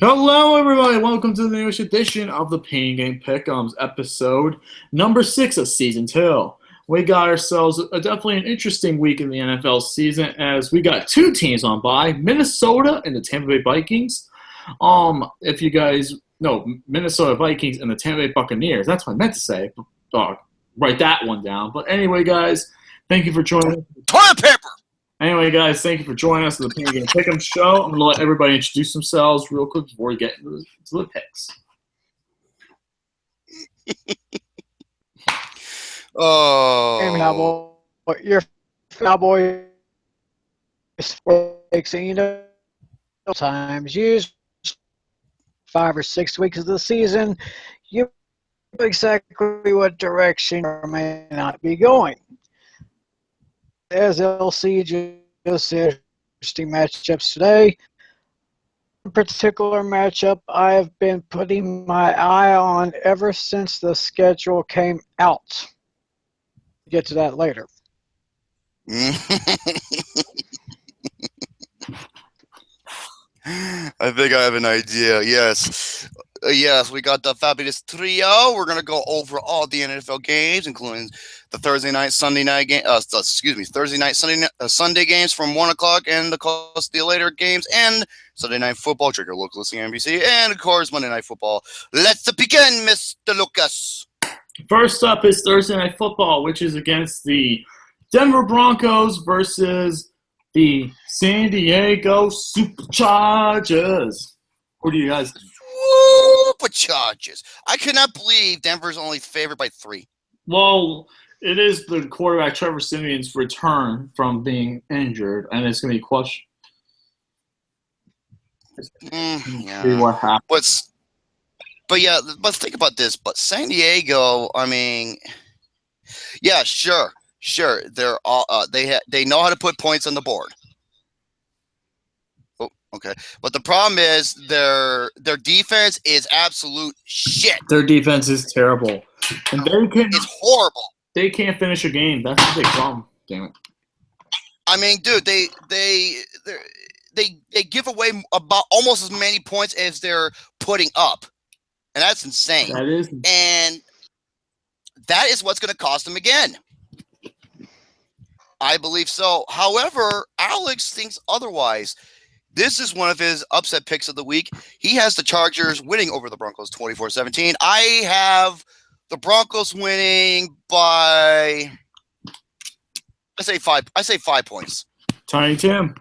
Hello, everybody. Welcome to the newest edition of the Pain Game Pick'ems, episode number 6 of season 2. We got ourselves definitely an interesting week in the NFL season as we got two teams on bye, Minnesota and the Tampa Bay Vikings. If you guys know, Minnesota Vikings and the Tampa Bay Buccaneers. That's what I meant to say. Write that one down. But anyway, guys, thank you for joining. Toilet paper! Anyway, guys, thank you for joining us on the Pain Game Pick'em show. I'm going to let everybody introduce themselves real quick before we get into the picks. Oh. Your Cowboy picks, and you know, times use 5 or 6 weeks of the season, you know exactly what direction you may not be going. As LC just said, interesting matchups today. One particular matchup I have been putting my eye on ever since the schedule came out. We'll get to that later. I think I have an idea. Yes. Yes, we got the fabulous trio. We're going to go over all the NFL games, including the Thursday night, Sunday night game. Thursday night, Sunday games from 1 o'clock, and the later games, and Sunday night football. Check your local listing on NBC, and of course Monday night football. Let's begin, Mr. Lucas. First up is Thursday Night Football, which is against the Denver Broncos versus the San Diego Superchargers. Who do you guys think? Superchargers. I cannot believe Denver's only favored by 3. Well, it is the quarterback Trevor Siemian's return from being injured, and it's going to be question. See what happens. But think about this. But San Diego, I mean, yeah, sure. They're all they know how to put points on the board. Oh, okay. But the problem is their defense is absolute shit. Their defense is terrible, and it's horrible. They can't finish a game. That's the big problem. Damn it. I mean, dude, they give away about almost as many points as they're putting up. And that's insane. That is. And that is what's going to cost them again. I believe so. However, Alex thinks otherwise. This is one of his upset picks of the week. He has the Chargers winning over the Broncos 24-17. I have the Broncos winning by I say 5 points. Tiny Tim.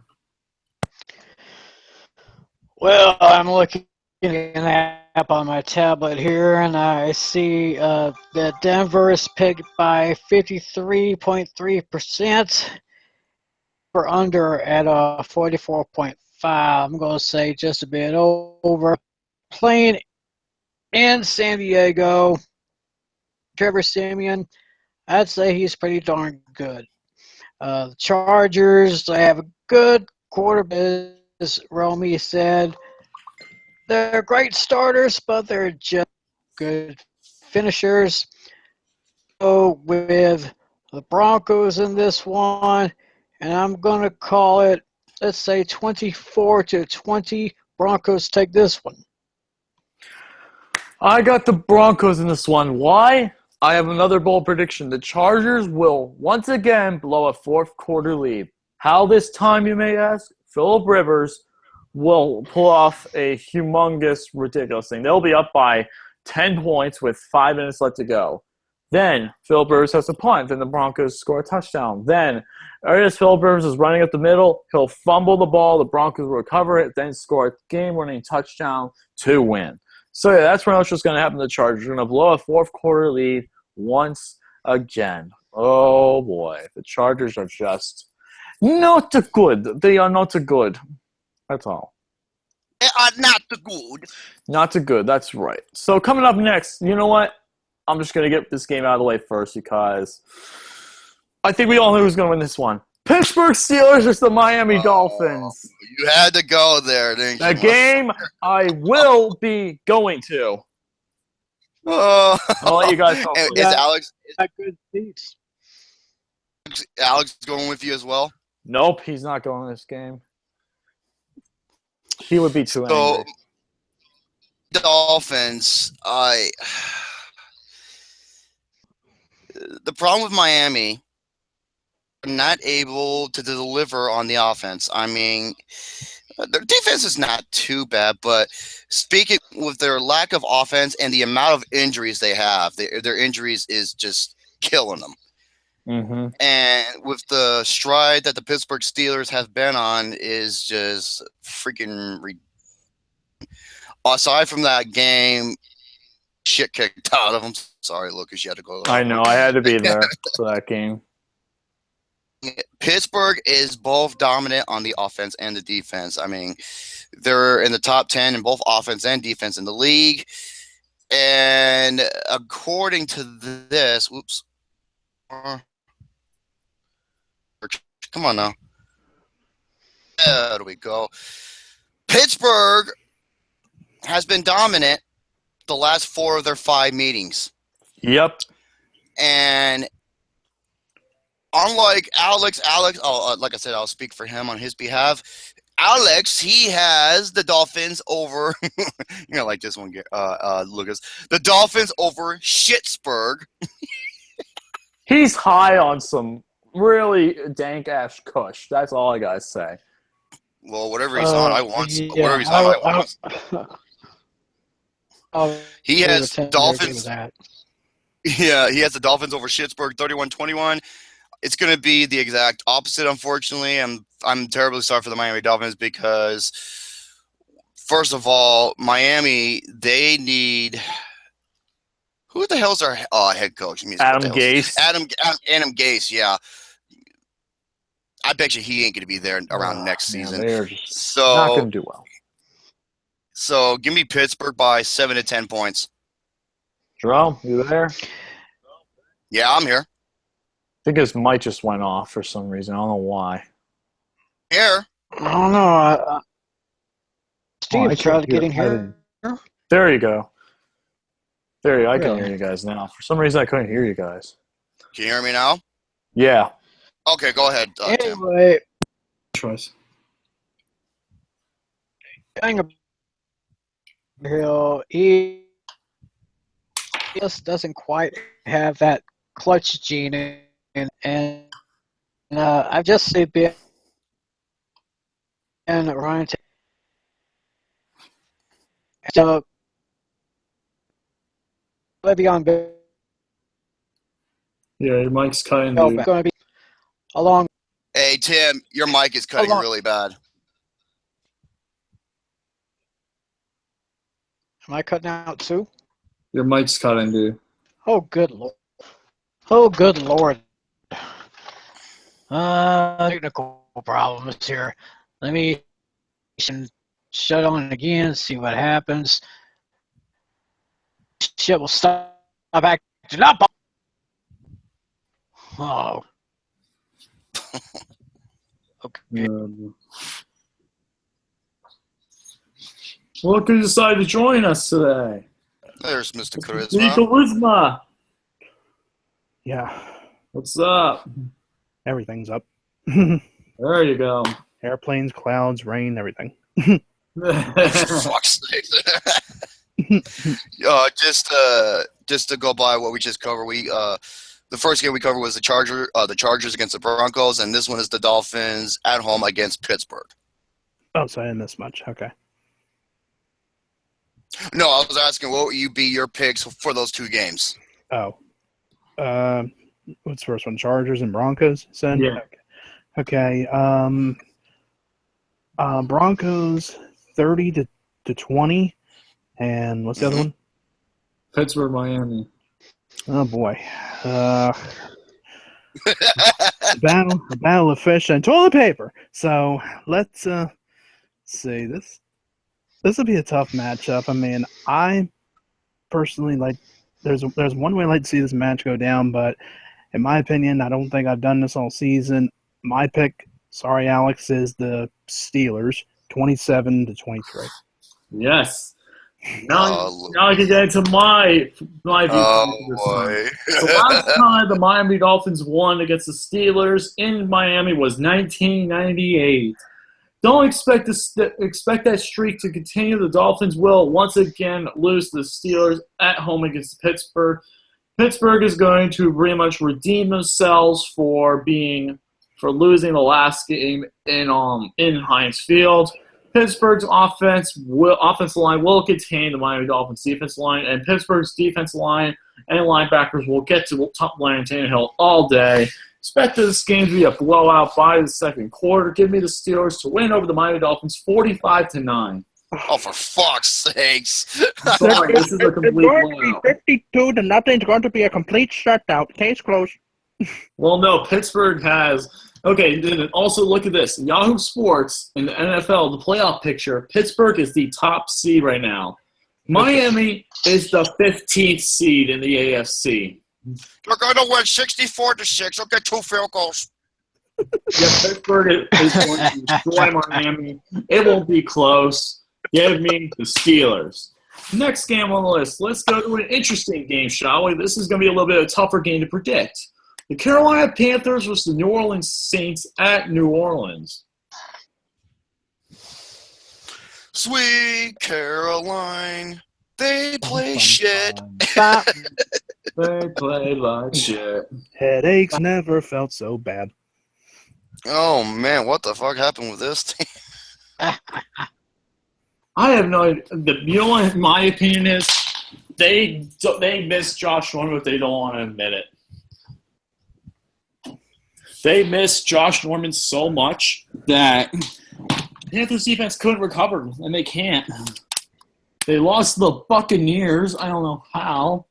Well, I'm looking at an app on my tablet here, and I see that Denver is picked by 53.3%. For under at 44.5. I'm going to say just a bit over. Playing in San Diego, Trevor Siemian, I'd say he's pretty darn good. The Chargers, they have a good quarterback, as Romy said. They're great starters, but they're just good finishers. Go with the Broncos in this one, and I'm going to call it, let's say 24-20. Broncos take this one. I got the Broncos in this one. Why? I have another bold prediction. The Chargers will once again blow a fourth quarter lead. How this time, you may ask? Phillip Rivers will pull off a humongous, ridiculous thing. They'll be up by 10 points with 5 minutes left to go. Then Phillip Rivers has a punt. Then the Broncos score a touchdown. Then as Phillip Rivers is running up the middle, he'll fumble the ball. The Broncos will recover it, then score a game-winning touchdown to win. So yeah, that's what's just going to happen to the Chargers. They're going to blow a fourth quarter lead once again. Oh boy, the Chargers are just not good. They are not good. That's all. They are not good. Not good. That's right. So coming up next, you know what? I'm just going to get this game out of the way first because I think we all know who's going to win this one. Pittsburgh Steelers versus the Miami Dolphins. You had to go there, didn't you? The game I will be going to. I'll let you guys talk. Is Alex Good seats. Alex going with you as well? Nope, he's not going to this game. He would be too angry. Dolphins, the problem with Miami, are not able to deliver on the offense. I mean, their defense is not too bad, but speaking with their lack of offense and the amount of injuries they have, their injuries is just killing them. Mm-hmm. And with the stride that the Pittsburgh Steelers have been on is just freaking aside from that game, shit kicked out of them. Sorry, Lucas, you had to go. I know. I had to be there for that game. Pittsburgh is both dominant on the offense and the defense. I mean, they're in the top 10 in both offense and defense in the league. And according to this, whoops. Come on now. There we go. Pittsburgh has been dominant the last 4 of their 5 meetings. Yep. And unlike Alex, like I said, I'll speak for him on his behalf. Alex, he has the Dolphins over, you're going to like this one, Lucas. The Dolphins over Schittsburg. He's high on some really dank-ass kush. That's all I got to say. Well, whatever he's on, I want some. Yeah, Whatever he's on, I want some. He has Dolphins. Yeah, he has the Dolphins over Schittsburg, 31-21. It's going to be the exact opposite, unfortunately. I'm terribly sorry for the Miami Dolphins because, first of all, Miami, they need – who the hell's our head coach? Adam Gase. Adam Gase, yeah. I bet you he ain't going to be there around next season. They're just not going to do well. So give me Pittsburgh by 7 to 10 points. Jerome, you there? Yeah, I'm here. I think his mic just went off for some reason. I don't know why. Here. I don't know. Steve tried to get in here. There you go. There you go. I can hear you guys now. For some reason, I couldn't hear you guys. Can you hear me now? Yeah. Okay, go ahead, anyway, Choice. He just doesn't quite have that clutch gene, and I've just been and Ryan. So Le'Veon Bell. Yeah, your mic's cutting. Going to be along. Hey, Tim, your mic is cutting really bad. Am I cutting out too? Your mic's cutting, dude. Oh, good Lord. Oh, good Lord. Technical problems here. Let me shut on again, see what happens. Shit will stop acting up. Oh. Okay. Look who decided to join us today. There's Mr. Charisma. Yeah, What's up? everything's up. There you go. Airplanes, clouds, rain, everything. Fuck's sake. Just to go by what we just covered, the first game we covered was the Chargers against the Broncos, and this one is the Dolphins at home against Pittsburgh. Oh, so I didn't miss much. Okay. No, I was asking what would you be your picks for those 2 games? Oh. What's the first one? Chargers and Broncos? Yeah. Okay. Broncos 30 to 20. And what's the other one? Pittsburgh, Miami. Oh boy. A battle of fish and toilet paper. So let's see this. This will be a tough matchup. I mean, I personally like. There's one way I like to see this match go down, but in my opinion, I don't think I've done this all season. My pick, sorry, Alex, is the Steelers, 27-23. Yes. Now I can get into my view. Boy. The last time the Miami Dolphins won against the Steelers in Miami was 1998. Don't expect that streak to continue. The Dolphins will once again lose to the Steelers at home against Pittsburgh. Pittsburgh is going to pretty much redeem themselves for losing the last game in Heinz Field. Pittsburgh's offensive line will contain the Miami Dolphins defense line, and Pittsburgh's defense line and linebackers will get to top line Tannehill all day. Expect this game to be a blowout by the second quarter. Give me the Steelers to win over the Miami Dolphins 45-9. Oh, for fuck's sakes. Sorry, this is a complete blowout. 52 to nothing. It's going to be a complete shutout. Case closed. Well, no, Pittsburgh has. Okay, then also look at this. In Yahoo Sports, in the NFL, the playoff picture, Pittsburgh is the top seed right now. Miami is the 15th seed in the AFC. They're going to win 64-6. They'll get 2 field goals. Yeah, Pittsburgh is going to destroy Miami. It won't be close. Give me the Steelers. Next game on the list. Let's go to an interesting game, shall we? This is going to be a little bit of a tougher game to predict. The Carolina Panthers versus the New Orleans Saints at New Orleans. Sweet Caroline, they play shit. They play like shit. Headaches never felt so bad. Oh, man, what the fuck happened with this team? I have no idea. You know what my opinion is? They miss Josh Norman, but they don't want to admit it. They missed Josh Norman so much that Panthers defense couldn't recover, and they can't. They lost to the Buccaneers. I don't know how.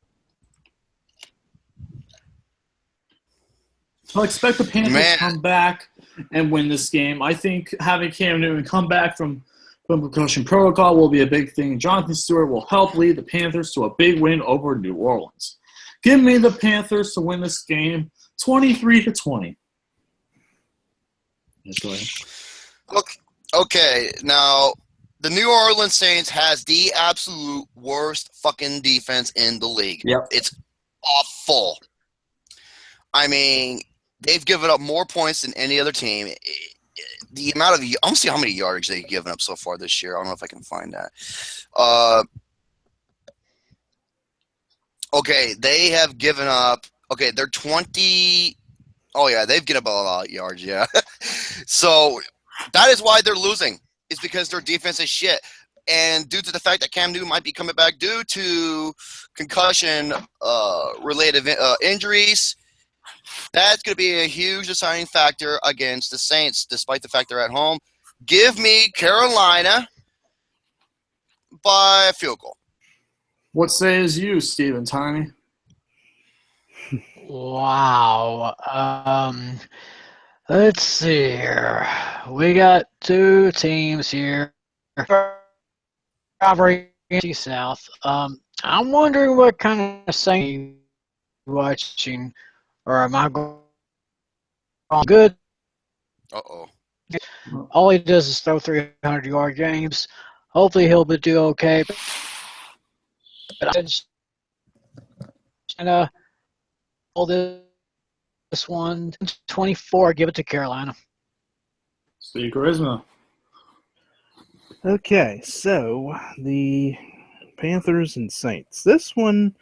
So I expect the Panthers to come back and win this game. I think having Cam Newton come back from concussion protocol will be a big thing. Jonathan Stewart will help lead the Panthers to a big win over New Orleans. Give me the Panthers to win this game 23-20. Go ahead. Okay, now the New Orleans Saints has the absolute worst fucking defense in the league. Yep. It's awful. I mean, they've given up more points than any other team. The amount of – I'm see how many yardage they've given up so far this year. I don't know if I can find that. Okay, they have given up – okay, they're 20 – oh, yeah, they've given up a lot of yards, yeah. So that is why they're losing, is because their defense is shit. And due to the fact that Cam Newton might be coming back due to concussion-related injuries, that's going to be a huge deciding factor against the Saints, despite the fact they're at home. Give me Carolina by a field goal. What says you, Stephen Tiny? Wow. Let's see here. We got two teams here. Rivalry South. I'm wondering what kind of saying you're watching, or am I going good? Uh-oh. All he does is throw 300-yard games. Hopefully he'll do okay. But all this one, 24, give it to Carolina. Steve Charisma. Okay, so the Panthers and Saints. This one,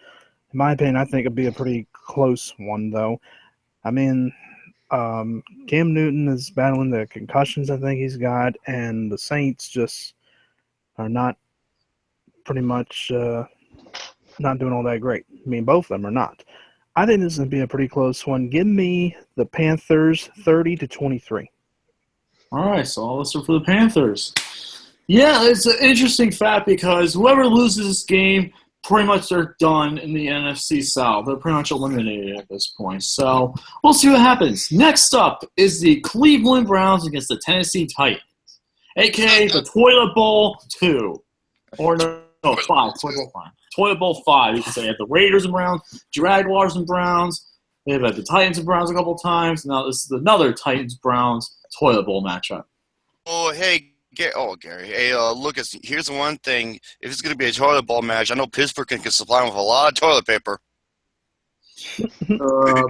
in my opinion, I think would be a pretty close one, though. I mean, Cam Newton is battling the concussions I think he's got, and the Saints just are not pretty much not doing all that great. I mean, both of them are not. I think this is going to be a pretty close one. Give me the Panthers 30-23. All right, so I'll listen for the Panthers. Yeah, it's an interesting fact because whoever loses this game, pretty much they're done in the NFC South. They're pretty much eliminated at this point. So we'll see what happens. Next up is the Cleveland Browns against the Tennessee Titans, a.k.a. the Toilet Bowl 2. Or no, 5. Toilet Bowl 5. Toilet Bowl 5. You can say you have the Raiders and Browns, Jaguars and Browns. They've had the Titans and Browns a couple times. Now this is another Titans-Browns Toilet Bowl matchup. Oh, hey, Gary. Hey, Lucas, here's the one thing. If it's going to be a toilet bowl match, I know Pittsburgh can supply them with a lot of toilet paper.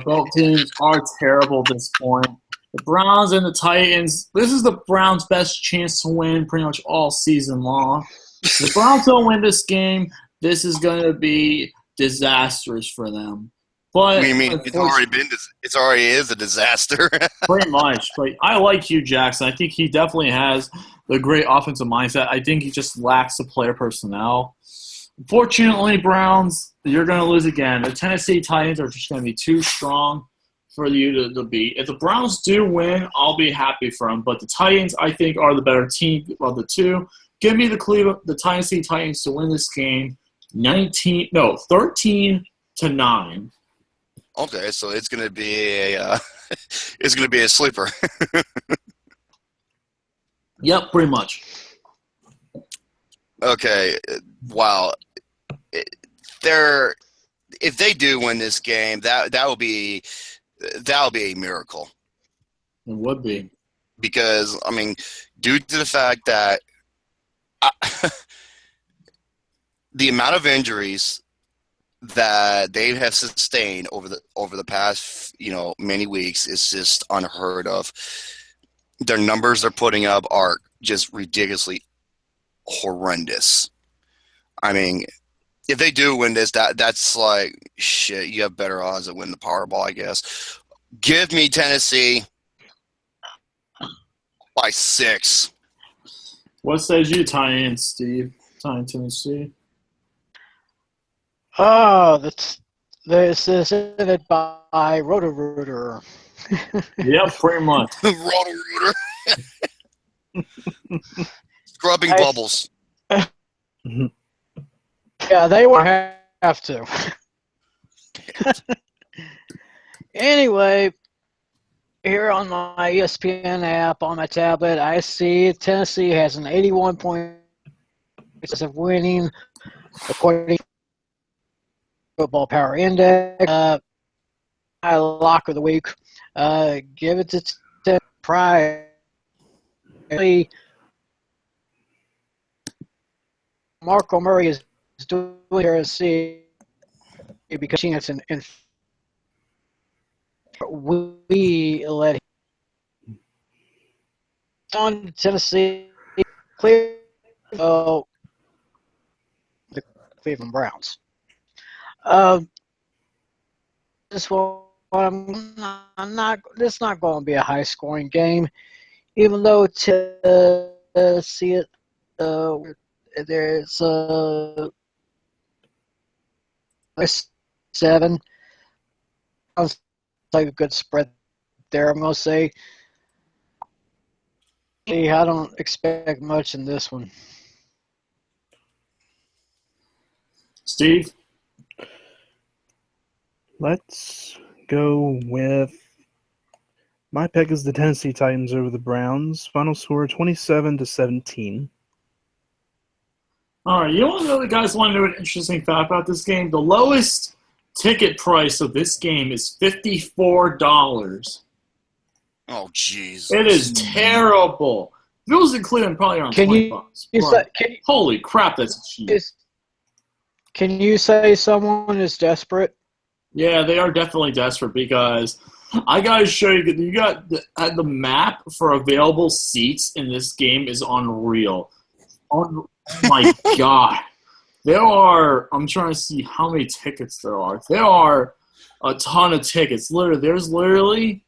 Both teams are terrible at this point. The Browns and the Titans. This is the Browns' best chance to win pretty much all season long. If the Browns don't win this game, this is going to be disastrous for them. But I mean, it's already is a disaster. pretty much. But I like Hugh Jackson. I think he definitely has the great offensive mindset. I think he just lacks the player personnel. Unfortunately, Browns, you're going to lose again. The Tennessee Titans are just going to be too strong for you to beat. If the Browns do win, I'll be happy for them. But the Titans, I think, are the better team of the two. Give me the Tennessee Titans to win this game 13-9. Okay, so it's gonna be a sleeper. Yep, pretty much. Okay, wow. If they do win this game, that will be a miracle. It would be. Because I mean, due to the fact that the amount of injuries that they have sustained over the past many weeks is just unheard of. Their numbers they're putting up are just ridiculously horrendous. I mean, if they do win this, that's like shit. You have better odds of winning the Powerball, I guess. Give me Tennessee by 6. What says you, Titans, Steve? Tennessee. Oh, this is it by Roto-Rooter. Yep, pretty much. Roto-Rooter. Scrubbing bubbles. Yeah, they won't have to. Anyway, here on my ESPN app on my tablet, I see Tennessee has an 81 point of winning according to Football Power Index. My lock of the week. Give it to Pride. Marco Murray is doing Tennessee because it's in we let him on Tennessee clear the Cleveland Browns. This one this is not going to be a high scoring game, even though to see it there's 7. Sounds like a good spread there. I'm going to say I don't expect much in this one. Steve? Let's go with my pick is the Tennessee Titans over the Browns. Final score 27-17. All right, you guys want to know an interesting fact about this game? The lowest ticket price of this game is $54. Oh, jeez. It is terrible. If it was in Cleveland, probably around $20. Holy crap, that's cheap. Can you say someone is desperate? Yeah, they are definitely desperate because I got to show you. You got the map for available seats in this game is unreal. Oh my god. There are, I'm trying to see how many tickets there are. There are a ton of tickets. There's literally,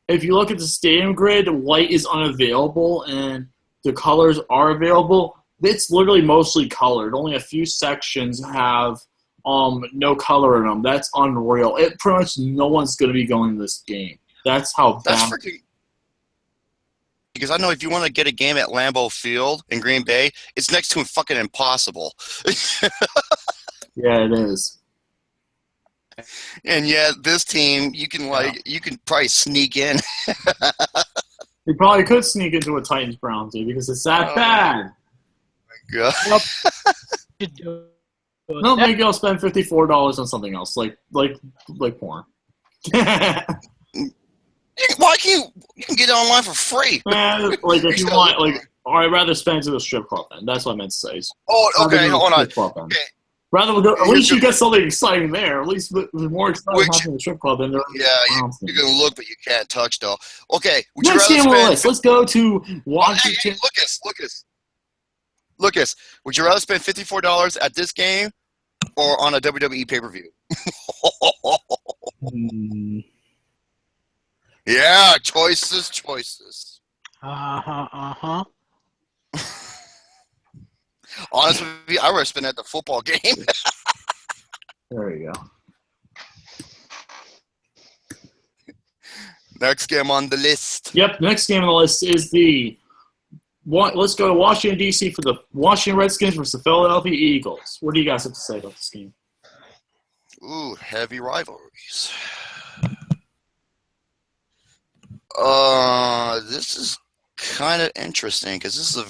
if you look at the stadium grid, white is unavailable and the colors are available. It's literally mostly colored. Only a few sections have no color in them. That's unreal. It pretty much no one's going to be going to this game. That's how bad. That's freaking. Because I know if you want to get a game at Lambeau Field in Green Bay, it's next to fucking impossible. Yeah, it is. And yet, this team, you can probably sneak in. You probably could sneak into a Titans-Browns game because it's that bad. God. No, maybe I'll spend $54 on something else, like porn. Why can't you can get it online for free? Like if you want, or I'd rather spend it to a strip club then. That's what I meant to say. Oh, okay, hold on. Okay. At least you get something exciting there. At least there's more exciting happening in the strip club than there. Yeah, you can look, but you can't touch, though. Okay, would Next you game rather on the list. Let's go to Washington. Hey, Lucas, would you rather spend $54 at this game or on a WWE pay-per-view? Yeah, choices. Uh-huh. Honestly, I would spend at the football game. There you go. Next game on the list. Yep, next game on the list is let's go to Washington, D.C. for the Washington Redskins versus the Philadelphia Eagles. What do you guys have to say about this game? Ooh, heavy rivalries. This is kind of interesting because this is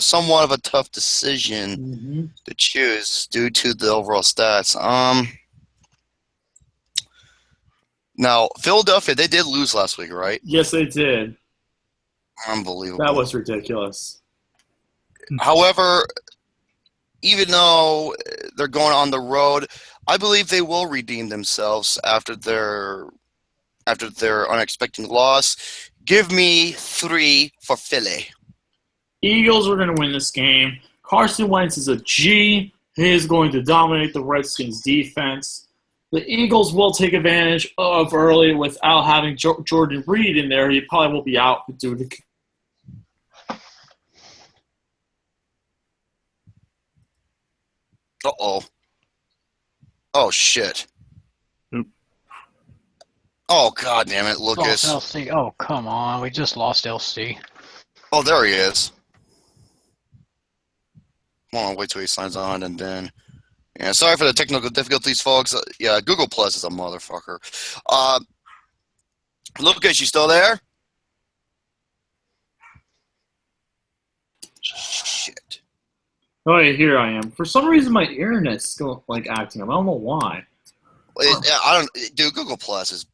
somewhat of a tough decision to choose due to the overall stats. Now Philadelphia, they did lose last week, right? Yes, they did. Unbelievable. That was ridiculous. However, even though they're going on the road, I believe they will redeem themselves after their unexpected loss. Give me 3 for Philly. Eagles are going to win this game. Carson Wentz is a G. He is going to dominate the Redskins' defense. The Eagles will take advantage of early without having Jordan Reed in there. He probably will be out due to. Uh-oh. Oh, shit. Oop. Oh, God damn it, Lucas. Lost LC. Oh, come on. We just lost LC. Oh, there he is. Hold on, wait till he signs on, and then... Yeah, sorry for the technical difficulties, folks. Yeah, Google Plus is a motherfucker. Lucas, you still there? Shit. Oh, yeah, here I am. For some reason, my internet's still acting up. I don't know why. Dude, Google Plus is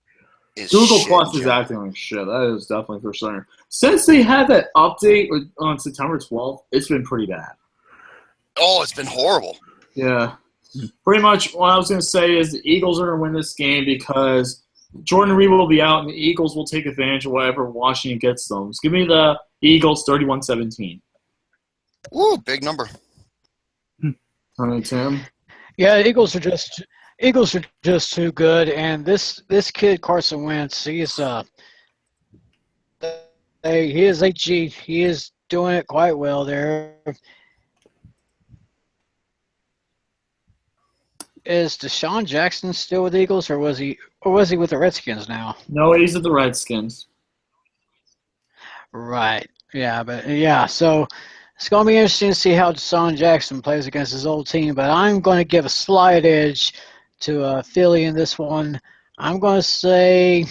Google shit, Plus is acting like shit. That is definitely for certain. Since they had that update on September 12th, it's been pretty bad. Oh, it's been horrible. Yeah. Pretty much what I was going to say is the Eagles are going to win this game because Jordan Reed will be out and the Eagles will take advantage of whatever Washington gets them. So give me the Eagles 31-17. Ooh, big number. All right, Tim. Yeah, Eagles are just too good, and this kid Carson Wentz, he is a G. He is doing it quite well there. Is Deshaun Jackson still with the Eagles, or was he with the Redskins now? No, he's at the Redskins. Right. Yeah, but yeah, so it's going to be interesting to see how Deshaun Jackson plays against his old team, but I'm going to give a slight edge to Philly in this one. I'm going to say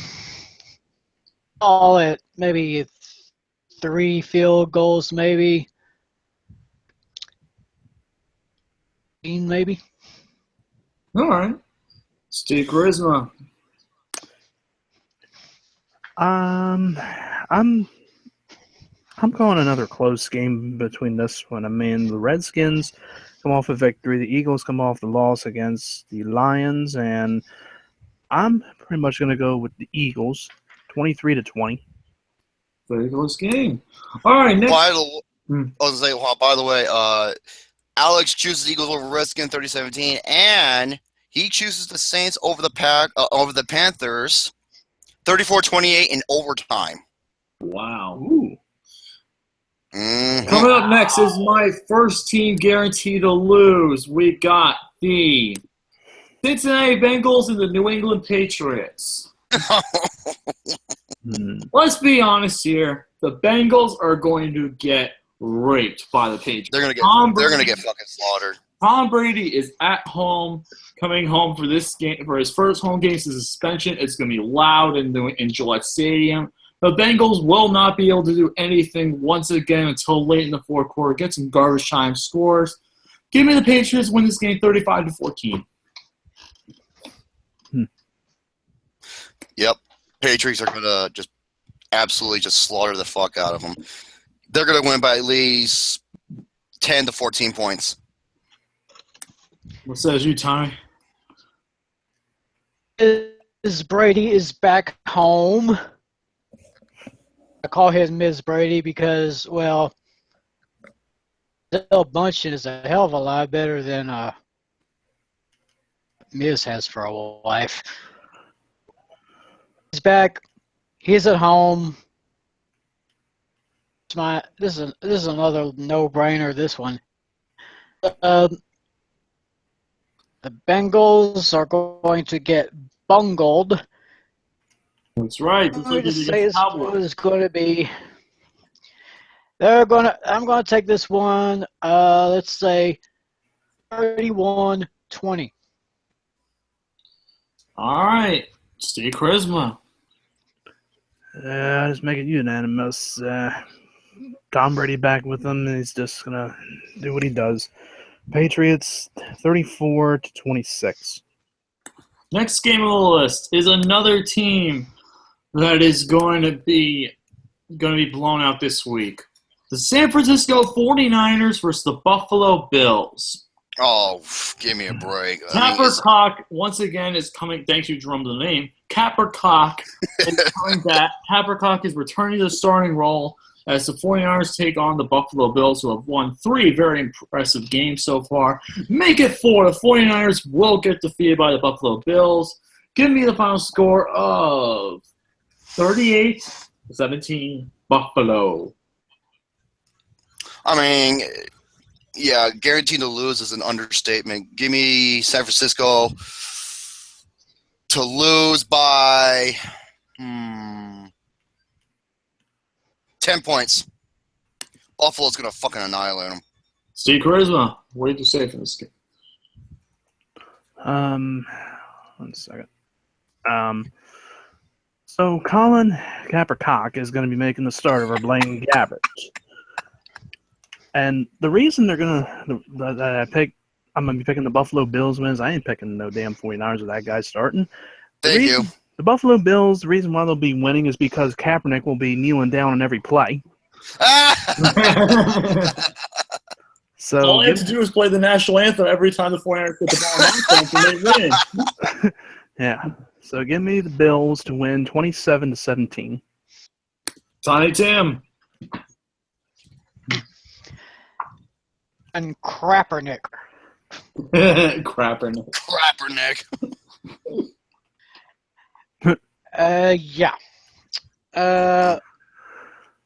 all at maybe 3 field goals, maybe. Maybe. All right. Steve Charisma. I'm calling another close game between this one. I mean, the Redskins come off a victory. The Eagles come off the loss against the Lions, and I'm pretty much going to go with the Eagles, 23-20. Very close game. All right, next. By the way, Alex chooses Eagles over Redskins 30-17, and he chooses the Saints over the Panthers 34-28 in overtime. Wow. Ooh. Mm-hmm. Coming up next is my first team guaranteed to lose. We got the Cincinnati Bengals and the New England Patriots. Let's be honest here. The Bengals are going to get raped by the Patriots. They're gonna get fucking slaughtered. Tom Brady is at home, coming home for this game for his first home game since suspension. It's going to be loud in Gillette Stadium. The Bengals will not be able to do anything once again until late in the fourth quarter. Get some garbage time scores. Give me the Patriots win this game 35-14. Yep, Patriots are gonna just absolutely just slaughter the fuck out of them. They're gonna win by at least 10 to 14 points. What says you, Tommy? Ms. Brady is back home. I call him Ms. Brady because, well, Gisele Bündchen is a hell of a lot better than Miz has for a wife. He's back. He's at home. This is another no-brainer. This one. The Bengals are going to get bungled. That's right. I'm Just going like to you did say against this the Cowboys. is going to be. I'm going to take this one. Let's say 31-20. All right. Steve Charisma. Just make it unanimous. Tom Brady back with them, and he's just gonna do what he does. Patriots 34-26. Next game on the list is another team that is going to be blown out this week. The San Francisco 49ers versus the Buffalo Bills. Oh, give me a break. Capper Cock, once again, is coming. Thanks, you drummed the name. Capper Cock is coming back. Capper Cock is returning to the starting role as the 49ers take on the Buffalo Bills, who have won 3 very impressive games so far. Make it 4. The 49ers will get defeated by the Buffalo Bills. Give me the final score of 38-17 Buffalo. I mean, yeah, guaranteed to lose is an understatement. Give me San Francisco to lose by 10 points. Buffalo's going to fucking annihilate them. Steve Charisma, what did you say for this game? 1 second. So Colin Kaepernick is going to be making the start over Blaine Gabbert. And the reason I'm going to be picking the Buffalo Bills wins. I ain't picking no damn 49ers with that guy starting. Thank you. The Buffalo Bills, the reason why they'll be winning is because Kaepernick will be kneeling down on every play. So all they have to do is play the national anthem every time the 49ers get the ball and they win. Yeah. So give me the Bills to win 27-17. Tiny Tim. And Kaepernick. Crapper. Crappernick. Yeah.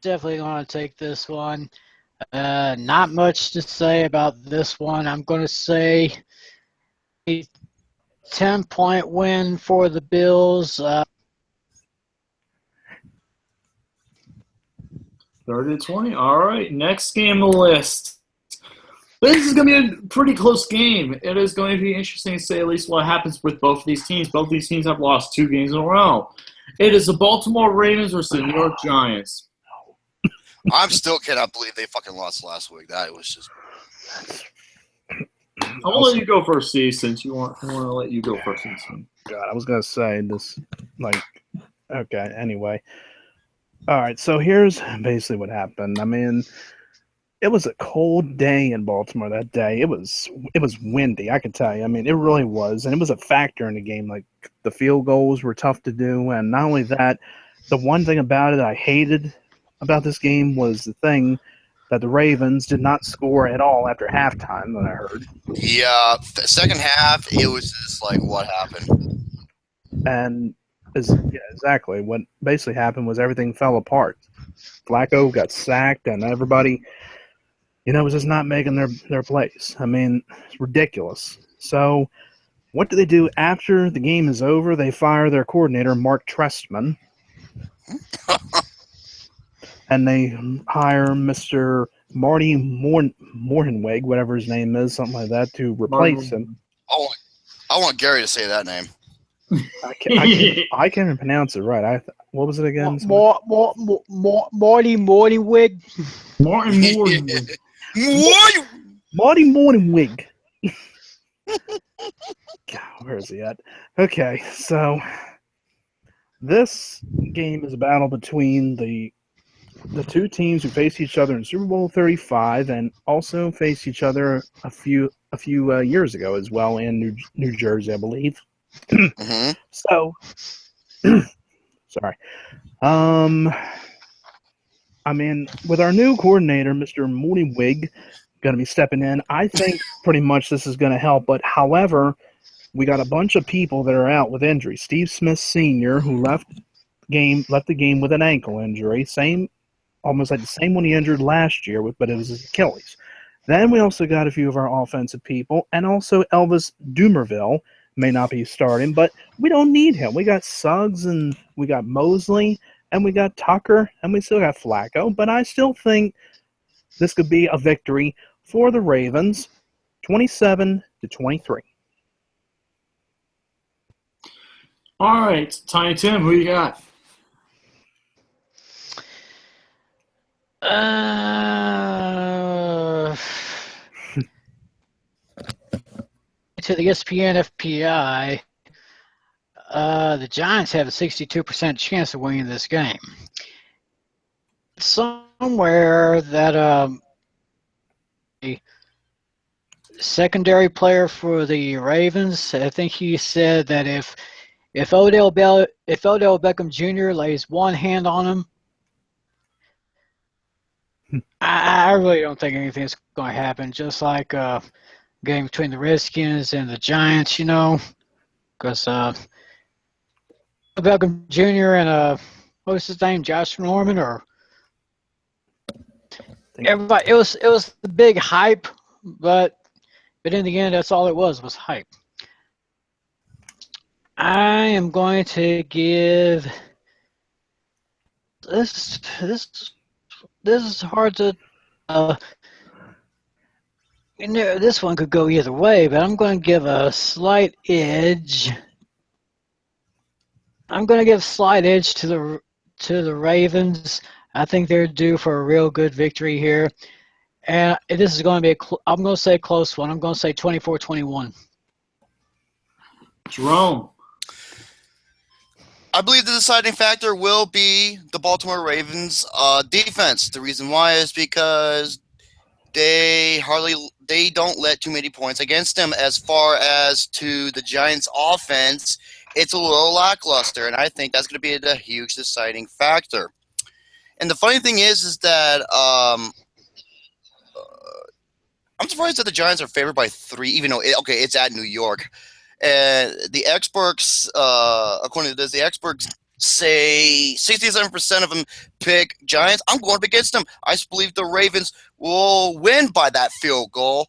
Definitely going to take this one. Not much to say about this one. I'm going to say a 10-point win for the Bills. 30-20. All right. Next game on the list. This is going to be a pretty close game. It is going to be interesting to say at least what happens with both of these teams. Both of these teams have lost 2 games in a row. It is the Baltimore Ravens versus the New York Giants. I still cannot believe they fucking lost last week. That was just. I'll let you go first, Steve, since I want to let you go first. God, I was going to say this, okay, anyway. All right, so here's basically what happened. I mean, it was a cold day in Baltimore that day. It was windy, I can tell you. I mean, it really was, and it was a factor in the game. Like, the field goals were tough to do, and not only that, the one thing about it I hated about this game was the thing that the Ravens did not score at all after halftime, that I heard. Yeah, second half, it was just like, what happened? And exactly. What basically happened was everything fell apart. Flacco got sacked, and everybody, was just not making their plays. I mean, it's ridiculous. So what do they do after the game is over? They fire their coordinator, Mark Trestman. And they hire Mr. Marty Mornhinweg, whatever his name is, something like that, to replace him. I want Gary to say that name. I can't even pronounce it right. What was it again? Marty Mornhinweg. Martin Mornhinweg. Marty Mornhinweg. God, where is he at? Okay, so this game is a battle between the the two teams who faced each other in Super Bowl 35 and also faced each other a few years ago as well in New Jersey, I believe. Mm-hmm. So, sorry. I mean, with our new coordinator, Mr. Morty Wig, going to be stepping in, I think pretty much this is going to help. But however, we got a bunch of people that are out with injuries. Steve Smith Sr., who left the game with an ankle injury, almost like the same one he injured last year, but it was his Achilles. Then we also got a few of our offensive people, and also Elvis Dumerville may not be starting, but we don't need him. We got Suggs, and we got Mosley, and we got Tucker, and we still got Flacco, but I still think this could be a victory for the Ravens, 27-23. All right, Tiny Tim, who you got? To the ESPN FPI, the Giants have a 62% chance of winning this game. Somewhere that a secondary player for the Ravens, I think he said that if Odell Beckham Jr. lays one hand on him, I really don't think anything's going to happen. Just like game between the Redskins and the Giants, because Beckham Jr. and what was his name, Josh Norman, or everybody. It was the big hype, but in the end, that's all it was hype. I am going to give this. This is hard to. This one could go either way, but I'm going to give a slight edge. I'm going to give slight edge to the Ravens. I think they're due for a real good victory here, and this is going to be I'm going to say a close one. I'm going to say 24-21. Jerome. I believe the deciding factor will be the Baltimore Ravens defense. The reason why is because they don't let too many points against them. As far as to the Giants' offense, it's a little lackluster, and I think that's going to be a huge deciding factor. And the funny thing is that I'm surprised that the Giants are favored by 3, even though it's at New York. And the experts, according to this, the experts say 67% of them pick Giants. I'm going up against them. I believe the Ravens will win by that field goal,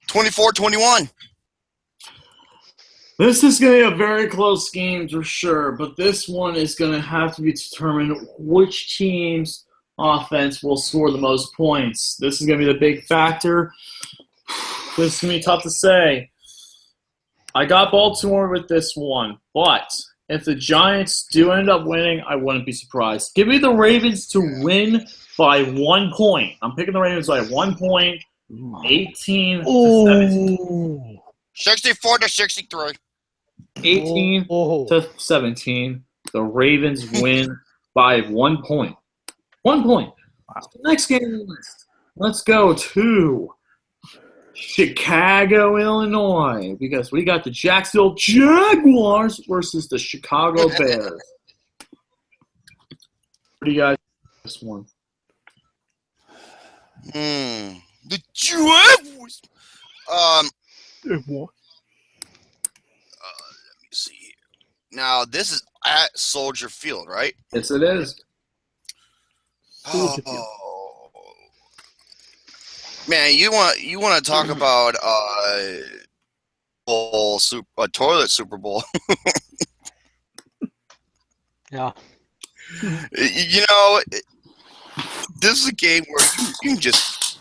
24-21. This is going to be a very close game for sure, but this one is going to have to be determined which team's offense will score the most points. This is going to be the big factor. This is going to be tough to say. I got Baltimore with this one, but if the Giants do end up winning, I wouldn't be surprised. Give me the Ravens to win by 1 point. I'm picking the Ravens by 1 point, 18-17. 64-63. 18-17. The Ravens win by 1 point. 1 point. Next game on the list. Let's go to Chicago, Illinois, because we got the Jacksonville Jaguars versus the Chicago Bears. What do you guys think this one? The Jaguars. What? Let me see. Now this is at Soldier Field, right? Yes, it is. Soldier Field. Oh. Man, you want to talk about toilet Super Bowl? Yeah. This is a game where you can just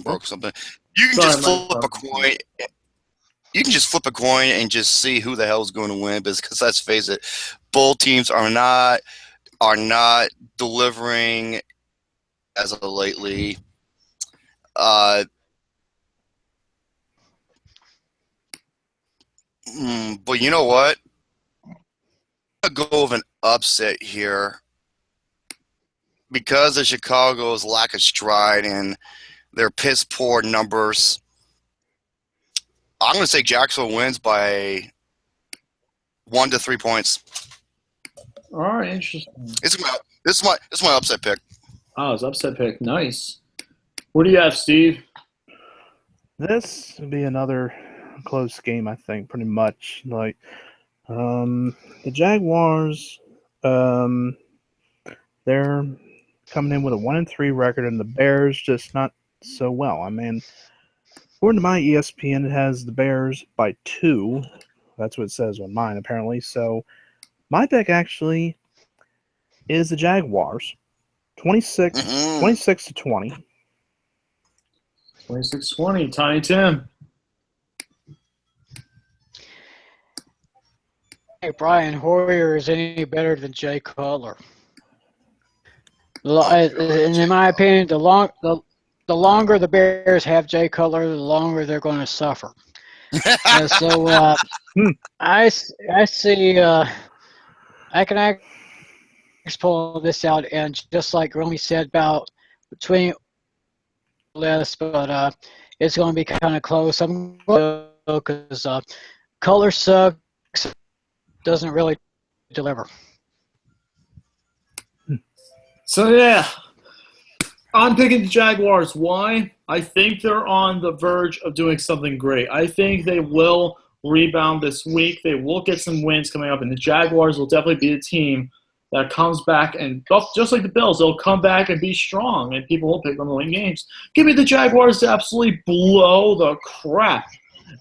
broke something. You can just flip a coin. You can just flip a coin and just see who the hell is going to win. Because let's face it, both teams are not delivering as of lately. But you know what? I'm gonna go with an upset here. because of Chicago's lack of stride and their piss poor numbers, I'm going to say Jacksonville wins by 1 to 3 points. All right, interesting. This is my upset pick. Oh, it's upset pick. Nice. What do you have, Steve? This would be another close game, I think, pretty much. Like, the Jaguars, they're coming in with a 1-3 record, and the Bears just not so well. I mean, according to my ESPN, it has the Bears by 2. That's what it says on mine, apparently. So my pick actually is the Jaguars, 26 to 20. 26-20, Tiny Tim. Hey, Brian Hoyer is any better than Jay Cutler. In my opinion, the longer the Bears have Jay Cutler, the longer they're going to suffer. So I see. I can actually pull this out, and just like Romy said about between list, but it's going to be kind of close. I'm going to because Cutler sucks, doesn't really deliver. So, yeah, I'm picking the Jaguars. Why? I think they're on the verge of doing something great. I think they will rebound this week. They will get some wins coming up, and the Jaguars will definitely be the team that comes back, and just like the Bills, they'll come back and be strong, and people will pick them to win games. Give me the Jaguars to absolutely blow the crap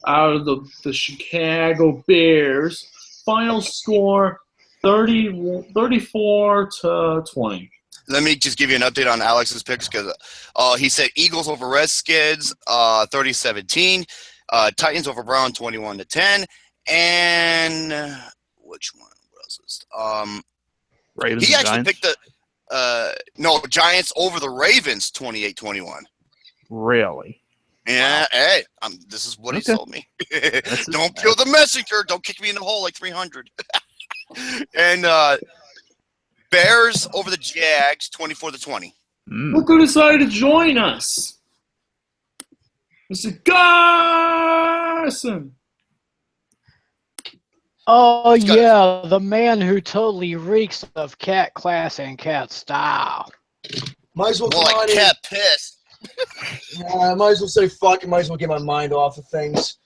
out of the Chicago Bears. Final score, 34 to 20. Let me just give you an update on Alex's picks because he said Eagles over Redskins, 30-17. Titans over Brown, 21-10. And which one? What else is Ravens, he actually Giants? picked the Giants over the Ravens, 28-21. Really? Yeah, hey, this is what he told me. Don't kill the messenger. Don't kick me in the hole like 300. And Bears over the Jags, 24-20. Look who decided to join us. Mr. Garson. Oh, yeah, the man who totally reeks of cat class and cat style. Might as well More like cat piss. I might as well say fuck and might as well get my mind off of things.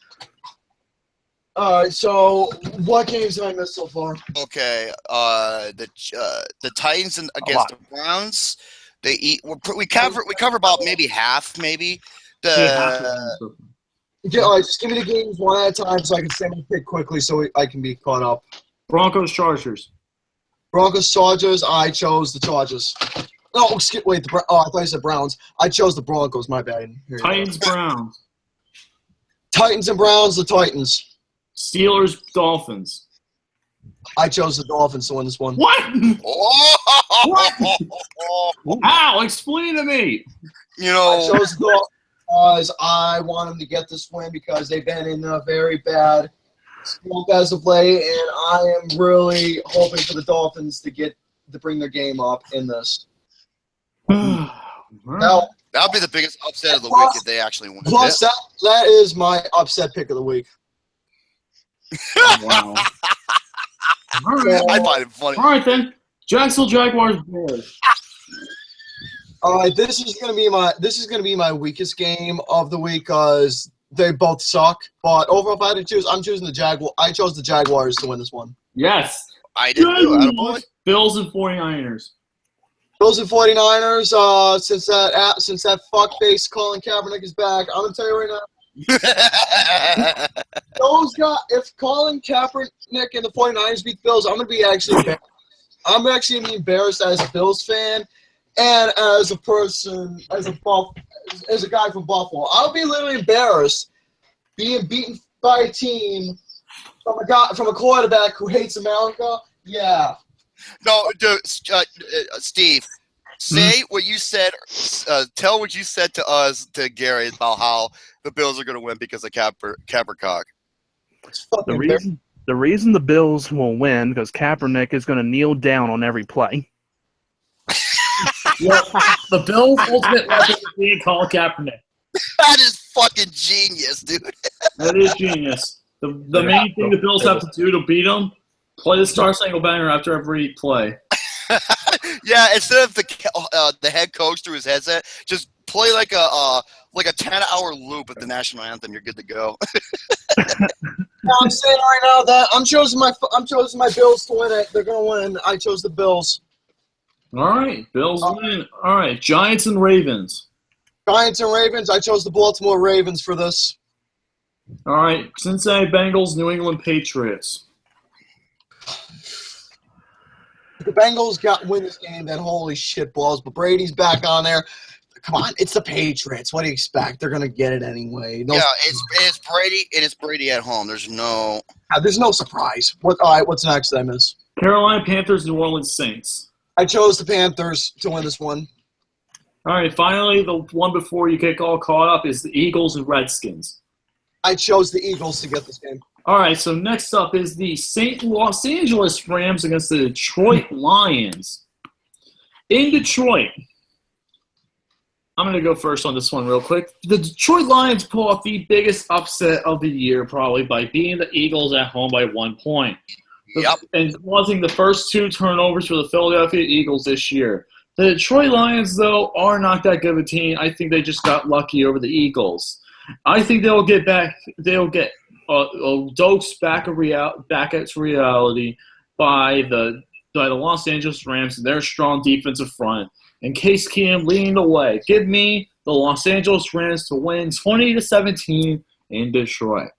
Alright, so what games have I missed so far? Okay, the Titans against the Browns. We cover about maybe half, maybe. Yeah, all right, just give me the games one at a time so I can say my pick quickly so I can be caught up. Broncos, Chargers. Broncos, Chargers. I chose the Chargers. Oh, wait. I thought you said Browns. I chose the Broncos. My bad. Titans, Browns. Titans and Browns. The Titans. Steelers, Dolphins. I chose the Dolphins to win this one. What? Oh! What? How? Explain to me. You know, I chose the Dolphins because I want them to get this win because they've been in a very bad slump as of late, and I am really hoping for the Dolphins to bring their game up in this. Now, that'll be the biggest upset of the week if they actually win. Plus, that is my upset pick of the week. Wow. All right. I find it funny. All right, then. Jacksonville Jaguars, Bears. All right, this is gonna be my weakest game of the week because they both suck. But overall, if I had to choose, I'm choosing the Jaguars. I chose the Jaguars to win this one. Yes. I did too. Attaboy. Bills and 49ers. Bills and 49ers. Since that fuckface Colin Kaepernick is back, I'm gonna tell you right now. Those guys, if Colin Kaepernick and the 49ers beat the Bills, I'm gonna be actually embarrassed. I'm actually gonna be embarrassed as a Bills fan. And as a person, as a guy from Buffalo, I'll be literally embarrassed being beaten by a team from a quarterback who hates America. Yeah. No, dude, Steve, say what you said. Tell what you said to us, to Gary, about how the Bills are going to win because of Kaepernick. The reason the Bills will win because Kaepernick is going to kneel down on every play. Well, the Bills' ultimate weapon is being Colin Kaepernick. That is fucking genius, dude. That is genius. The main thing the Bills have to do to beat them, play the Star Spangled Banner after every play. Yeah, instead of the head coach through his headset, just play like a 10-hour loop of the national anthem. You're good to go. I'm saying right now that I'm choosing my Bills to win it. They're gonna win. I chose the Bills. All right, Bills win. All right, Giants and Ravens. Giants and Ravens. I chose the Baltimore Ravens for this. All right, Cincinnati Bengals, New England Patriots. The Bengals win this game. Then holy shit balls. But Brady's back on there. Come on, it's the Patriots. What do you expect? They're gonna get it anyway. Yeah, it's Brady and it's Brady at home. There's no surprise. All right, what's next? I miss. Carolina Panthers, New Orleans Saints. I chose the Panthers to win this one. All right, finally, the one before you get all caught up is the Eagles and Redskins. I chose the Eagles to get this game. All right, so next up is the Los Angeles Rams against the Detroit Lions. In Detroit, I'm going to go first on this one real quick. The Detroit Lions pull off the biggest upset of the year probably by beating the Eagles at home by 1 point. Yep. And causing the first 2 turnovers for the Philadelphia Eagles this year. The Detroit Lions, though, are not that good of a team. I think they just got lucky over the Eagles. I think they'll get back. They'll get dosed back at reality by the Los Angeles Rams and their strong defensive front. And Case Keenum leading the way. Give me the Los Angeles Rams to win 20-17 in Detroit.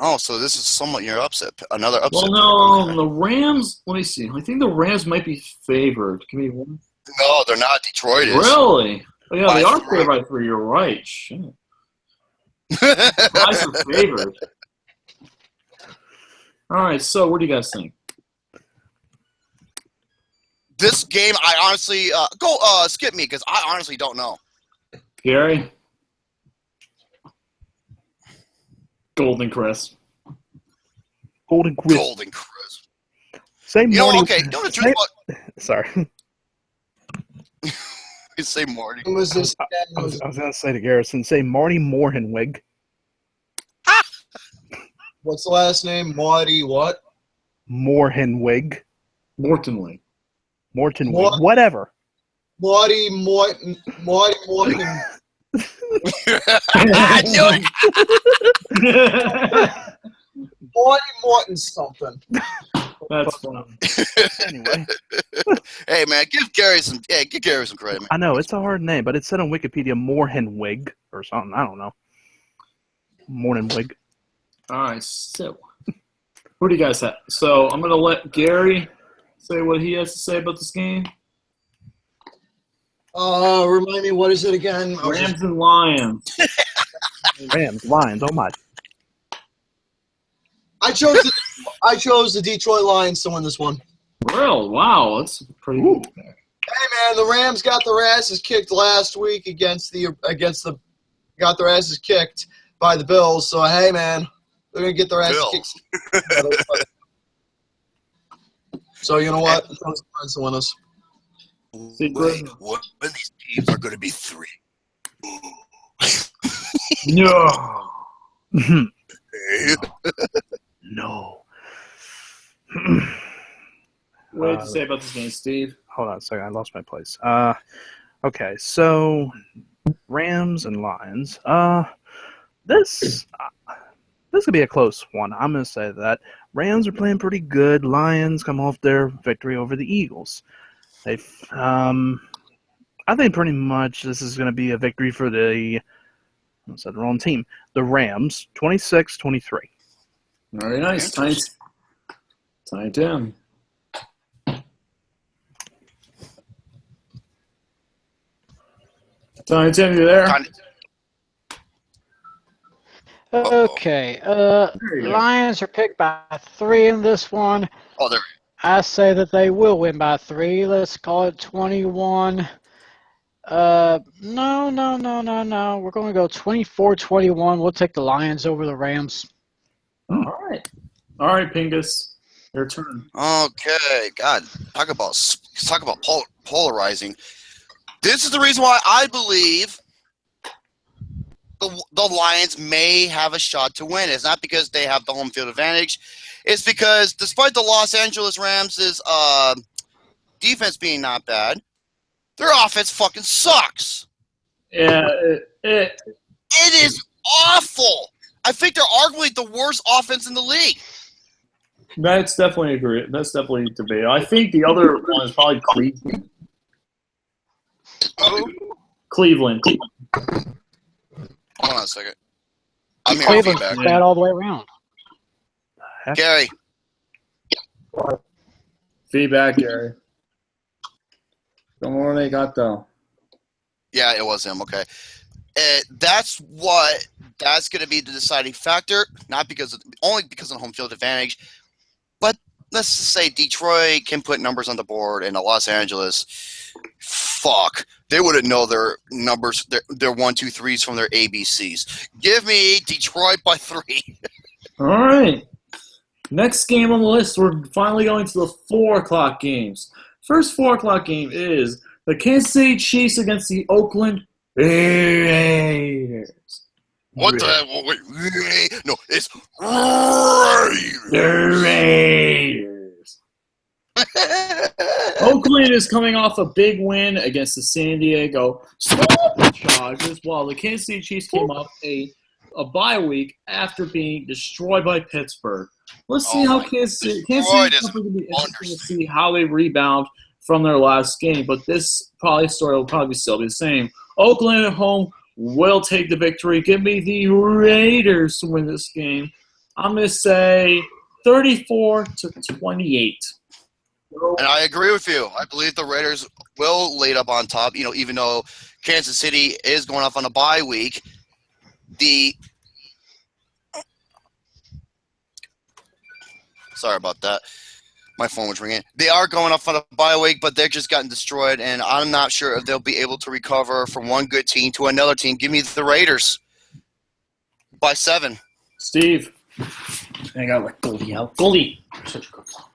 Oh, so this is somewhat your upset. Another upset. Well, no, the Rams. Let me see. I think the Rams might be favored. Give me one. No, they're not. Detroit is. Really? Oh, yeah, they By are 3. favored by 3. You're right. Shit. Guys are favored. All right. So, what do you guys think? This game, I honestly skip me because I honestly don't know. Gary. Golden Chris. Golden Chris. Golden Chris. Say You know, Marty. okay. You know the truth. Sorry. Say Marty. Who was this? I was going to say to Garrison, say Marty Morhenweg. What's the last name? Marty what? Morhenweg. Mortonley. Mortonweg. Mor- Whatever. Marty Morton. I knew it. Marty Morton something. That's fun. Anyway. Hey man, give Gary some credit, man. I know, it's a hard name, but it said on Wikipedia Morhenweg or something. I don't know. Morhenweg. All right. So, what do you guys have? So, I'm going to let Gary say what he has to say about this game. Remind me, what is it again? Rams and Lions. Rams, Lions, oh my. I chose the Detroit Lions to win this one. Real? Wow. That's pretty good. Hey man, the Rams got their asses kicked last week got their asses kicked by the Bills. So hey man, they're gonna get their asses kicked. So you know what? I chose the Lions to win us. Wait, what? When these teams are going to be 3? No. No. What did you say about this game, Steve? Hold on a second, I lost my place. Okay, so Rams and Lions. This could be a close one. I'm gonna say that Rams are playing pretty good. Lions come off their victory over the Eagles. I think pretty much this is gonna be a victory for the wrong team. The Rams, 26-23. Very nice. Tie it down. Tony, Tim, you there? Okay. There you go. Lions are picked by 3 in this one. Oh, there. I say that they will win by 3. Let's call it 21. No. We're going to go 24-21. We'll take the Lions over the Rams. All right, Pingus, your turn. Okay, God, talk about polarizing. This is the reason why I believe the Lions may have a shot to win. It's not because they have the home field advantage. It's because despite the Los Angeles Rams' defense being not bad, their offense fucking sucks. Yeah, It is awful. I think they're arguably the worst offense in the league. that's definitely agree. That's definitely debate. I think the other one is probably Cleveland. Cleveland. Hold on a second. I'm hearing Cleveland's feedback. bad all the way around. Gary, Feedback, Gary. Don't know where they got though. yeah, it was him. Okay, that's going to be the deciding factor. Not only because of the home field advantage, but let's just say Detroit can put numbers on the board, and Los Angeles, fuck, they wouldn't know their numbers, their 1, 2, 3s from their ABCs. Give me Detroit by 3. All right. Next game on the list, we're finally going to the 4 o'clock games. First 4 o'clock game is the Kansas City Chiefs against the Oakland Raiders. What the? Wait, no, it's The Raiders. Oakland is coming off a big win against the San Diego Chargers, while the Kansas City Chiefs came off a bye week after being destroyed by Pittsburgh. Let's see how Kansas City is going to be interesting to see how they rebound from their last game. But this story will probably still be the same. Oakland at home will take the victory. Give me the Raiders to win this game. I'm going to say 34-28. And I agree with you. I believe the Raiders will lead up on top. Even though Kansas City is going off on a bye week, sorry about that. My phone was ringing. They are going off on a bye week, but they're just gotten destroyed, and I'm not sure if they'll be able to recover from one good team to another team. Give me the Raiders by 7. Steve. I got like Goldie out. Goldie. Such a good song.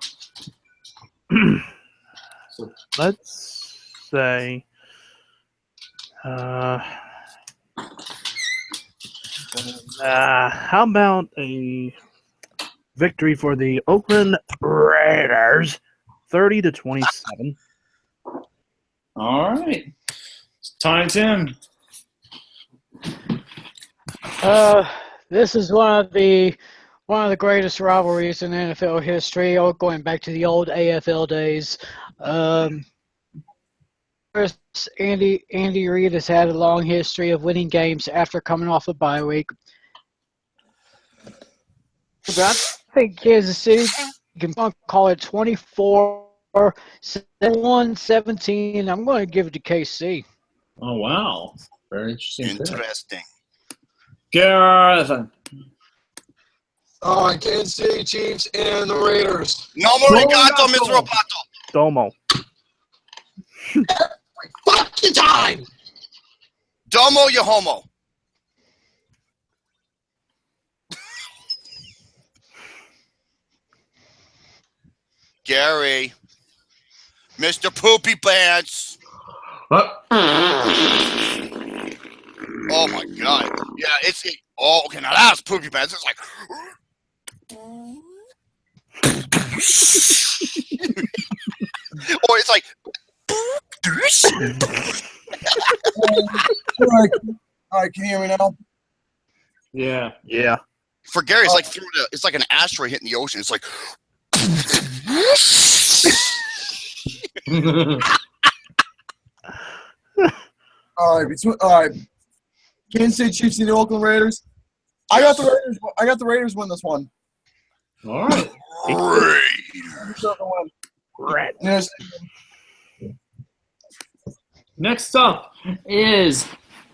Let's say how about a victory for the Oakland Raiders, 30-27. All right. Time, Tim. This is one of the greatest rivalries in NFL history, going back to the old AFL days. First, Andy Reid has had a long history of winning games after coming off a bye week. But I think Kansas City can call it 24-17. I'm going to give it to KC. Oh, wow. Very interesting. Interesting. Gareth. Kansas City Chiefs and the Raiders. No more gato, Mr. Ropato. Domo. Fucking time! Domo, you homo. Gary. Mr. Poopy Pants. Oh, my God. Yeah, okay, now that's Poopy Pants. It's like... or it's like... All right, can you hear me now? Yeah. Yeah. For Gary, it's like an asteroid hitting the ocean. It's like... All right, Kansas City Chiefs and the Oakland Raiders. I got the Raiders win this one. All right. Yes. Next up is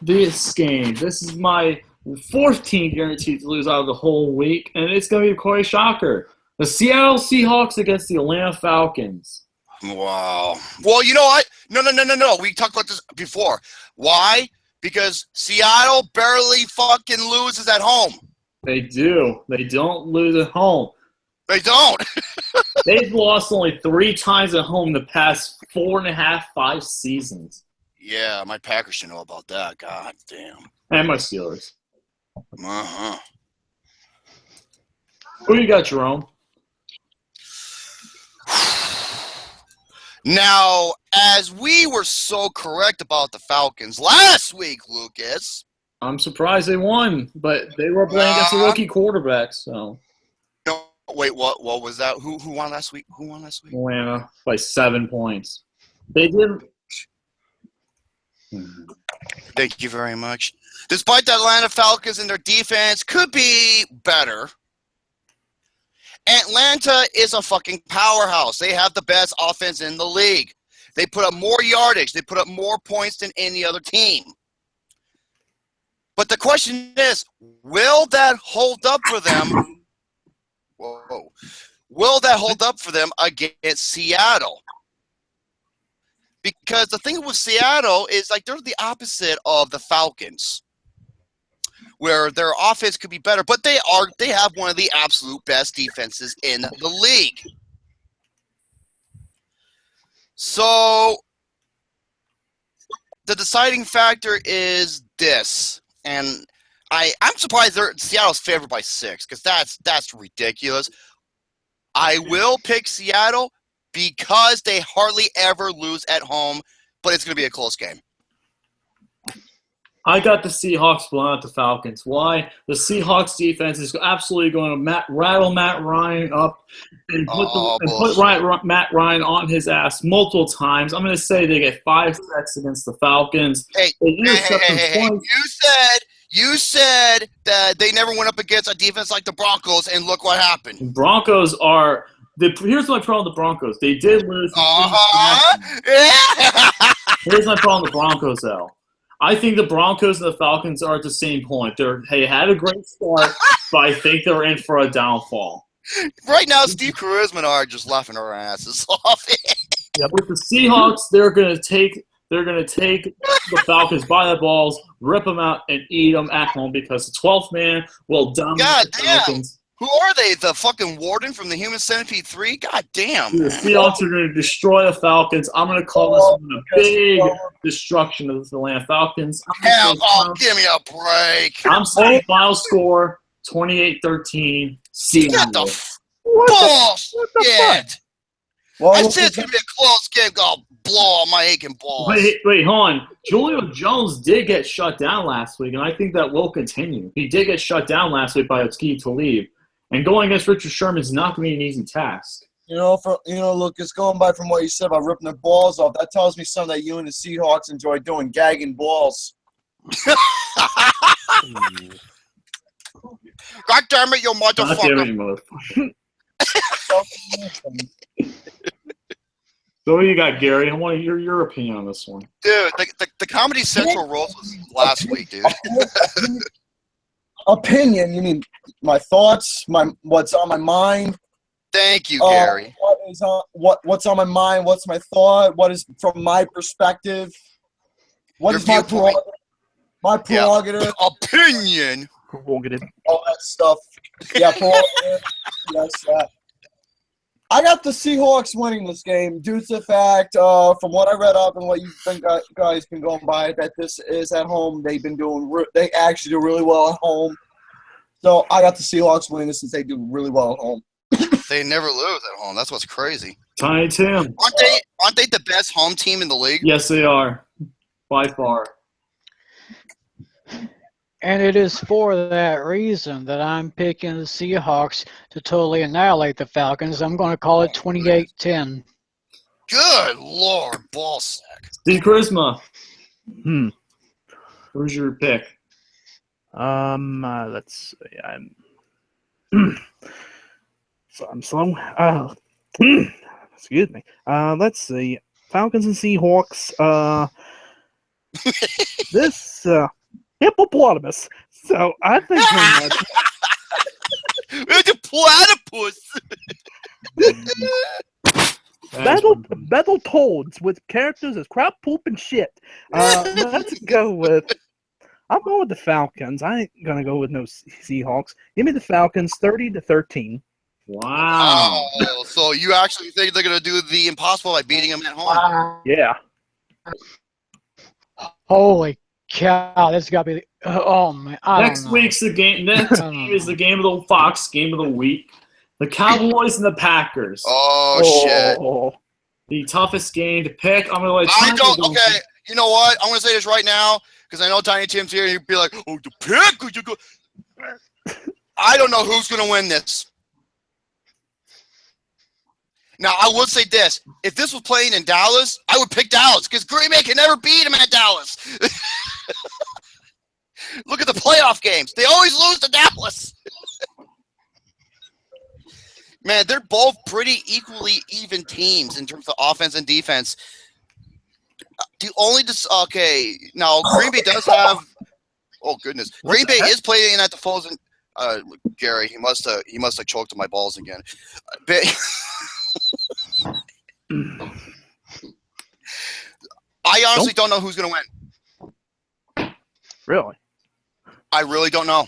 this game. This is my 4th team guaranteed to lose out of the whole week, and it's going to be Corey Shocker. The Seattle Seahawks against the Atlanta Falcons. Wow. Well, you know what? No. We talked about this before. Why? Because Seattle barely fucking loses at home. They do. They don't lose at home. They don't. They've lost only 3 times at home the past 4.5, 5 seasons. Yeah, my Packers should know about that. God damn. And my Steelers. Uh-huh. Who you got, Jerome? Now, as we were so correct about the Falcons last week, Lucas. I'm surprised they won, but they were playing against a rookie quarterback, so. No, wait, what was that? Who won last week? Who won last week? Atlanta by 7 points. They did. Thank you very much. Despite the Atlanta Falcons and their defense could be better, Atlanta is a fucking powerhouse. They have the best offense in the league. They put up more yardage. They put up more points than any other team. But the question is, will that hold up for them? Whoa. Will that hold up for them against Seattle? Because the thing with Seattle is like they're the opposite of the Falcons, where their offense could be better, but they have one of the absolute best defenses in the league. So the deciding factor is this, and I'm surprised Seattle's favored by 6 because that's ridiculous. I will pick Seattle because they hardly ever lose at home, but it's going to be a close game. I got the Seahawks blowing out the Falcons. Why? The Seahawks defense is absolutely going to rattle Matt Ryan up and put Matt Ryan on his ass multiple times. I'm going to say they get 5 sacks against the Falcons. Hey. You said that they never went up against a defense like the Broncos, and look what happened. Broncos are here's my problem with the Broncos. They did lose. Here's my problem with the Broncos, though. I think the Broncos and the Falcons are at the same point. They had a great start, but I think they're in for a downfall. Right now, Steve Charisma and I are just laughing our asses off. Yeah, with the Seahawks, they're gonna take the Falcons by the balls, rip them out, and eat them at home because the 12th man will dominate the Falcons. Who are they? The fucking warden from the Human Centipede 3? God damn. The Seahawks are going to destroy the Falcons. I'm going to call this one a big destruction of the Atlanta Falcons. Give me a break. I'm saying final score 28-13. Seattle. Bullshit. I said it's going to be a close game. I'll blow all my aching balls. Wait, hold on. Julio Jones did get shut down last week, and I think that will continue. He did get shut down last week by Aqib Talib. And going against Richard Sherman is not going to be an easy task. Lucas, going by from what you said about ripping their balls off, that tells me something that you and the Seahawks enjoy doing, gagging balls. God damn it, you motherfucker. So what you got, Gary? I want to hear your opinion on this one. Dude, the Comedy Central roast was last week, dude. Opinion? You mean my thoughts? What's on my mind? Thank you, Gary. What's on my mind? What's my thought? What is from my perspective? What is my prerogative? My prerogative. Yeah. Opinion. Prerogative. All that stuff. Yeah, prerogative. Yes, that. I got the Seahawks winning this game due to the fact, from what I read up and what you think guys been going by, that this is at home. They've been they actually do really well at home. So I got the Seahawks winning this since they do really well at home. They never lose at home. That's what's crazy. Tiny Tim. Aren't they the best home team in the league? Yes, they are. By far. And it is for that reason that I'm picking the Seahawks to totally annihilate the Falcons. I'm going to call it 28-10. Good Lord, ballsack. Steve Charisma. Who's your pick? Let's see. I'm slow. Excuse me. Let's see. Falcons and Seahawks. This hippopotamus. So I think it's a platypus. Battletoads with characters as crap, poop, and shit. Let's go with. I'm going with the Falcons. I ain't gonna go with no Seahawks. Give me the Falcons, 30-13. Wow. Oh, so you actually think they're going to do the impossible by beating them at home? Wow. Yeah. Holy cow! This got to be. Oh man! I Next don't know. week's the game. Next I don't game is the know. game of the Fox game of the week. The Cowboys and the Packers. Oh, shit. Oh. The toughest game to pick. I'm gonna let I Tiny don't. go Okay, you know what? I'm going to say this right now because I know Tiny Tim's here and he'd be like, oh, the pick? I don't know who's going to win this. Now, I would say this. If this was playing in Dallas, I would pick Dallas because Green Bay can never beat him at Dallas. Look at the playoff games. They always lose to Dallas. Man, they're both pretty equally even teams in terms of offense and defense. Okay, now Green Bay does have. Oh goodness, Green Bay is playing at the Frozen. Gary, he must have choked on my balls again. I honestly don't know who's going to win. Really? I really don't know.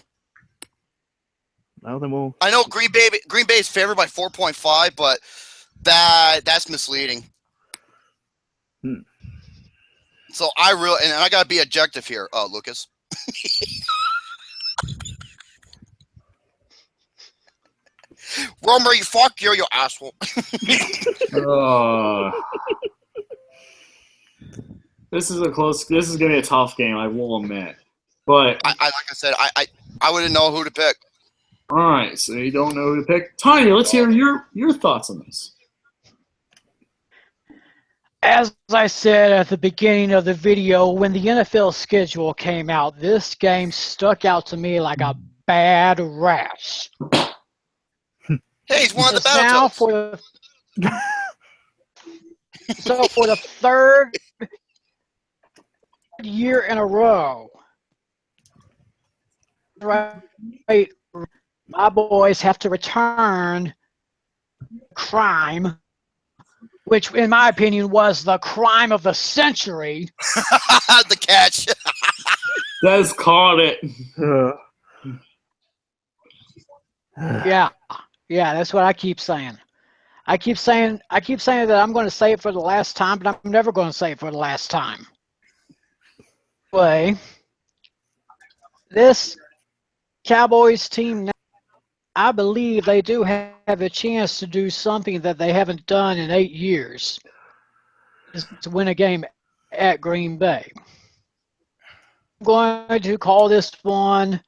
Well, then we'll. I know Green Bay is favored by 4.5, but that's misleading. So and I gotta be objective here, Lucas. Romer, you fuck you asshole. This is gonna be a tough game, I will admit. But like I said, I wouldn't know who to pick. all right, so you don't know who to pick. Tiny, let's hear your thoughts on this. As I said at the beginning of the video, when the NFL schedule came out, this game stuck out to me like a bad rash. Hey, he's one of the Now Battletoads. So for the third year in a row, right, my boys have to return crime, which in my opinion was the crime of the century. The catch. Des caught it. Yeah, that's what I keep saying. I keep saying that I'm going to say it for the last time, but I'm never going to say it for the last time. Anyway, this Cowboys team now, I believe they do have a chance to do something that they haven't done in 8 years, is to win a game at Green Bay. I'm going to call this one,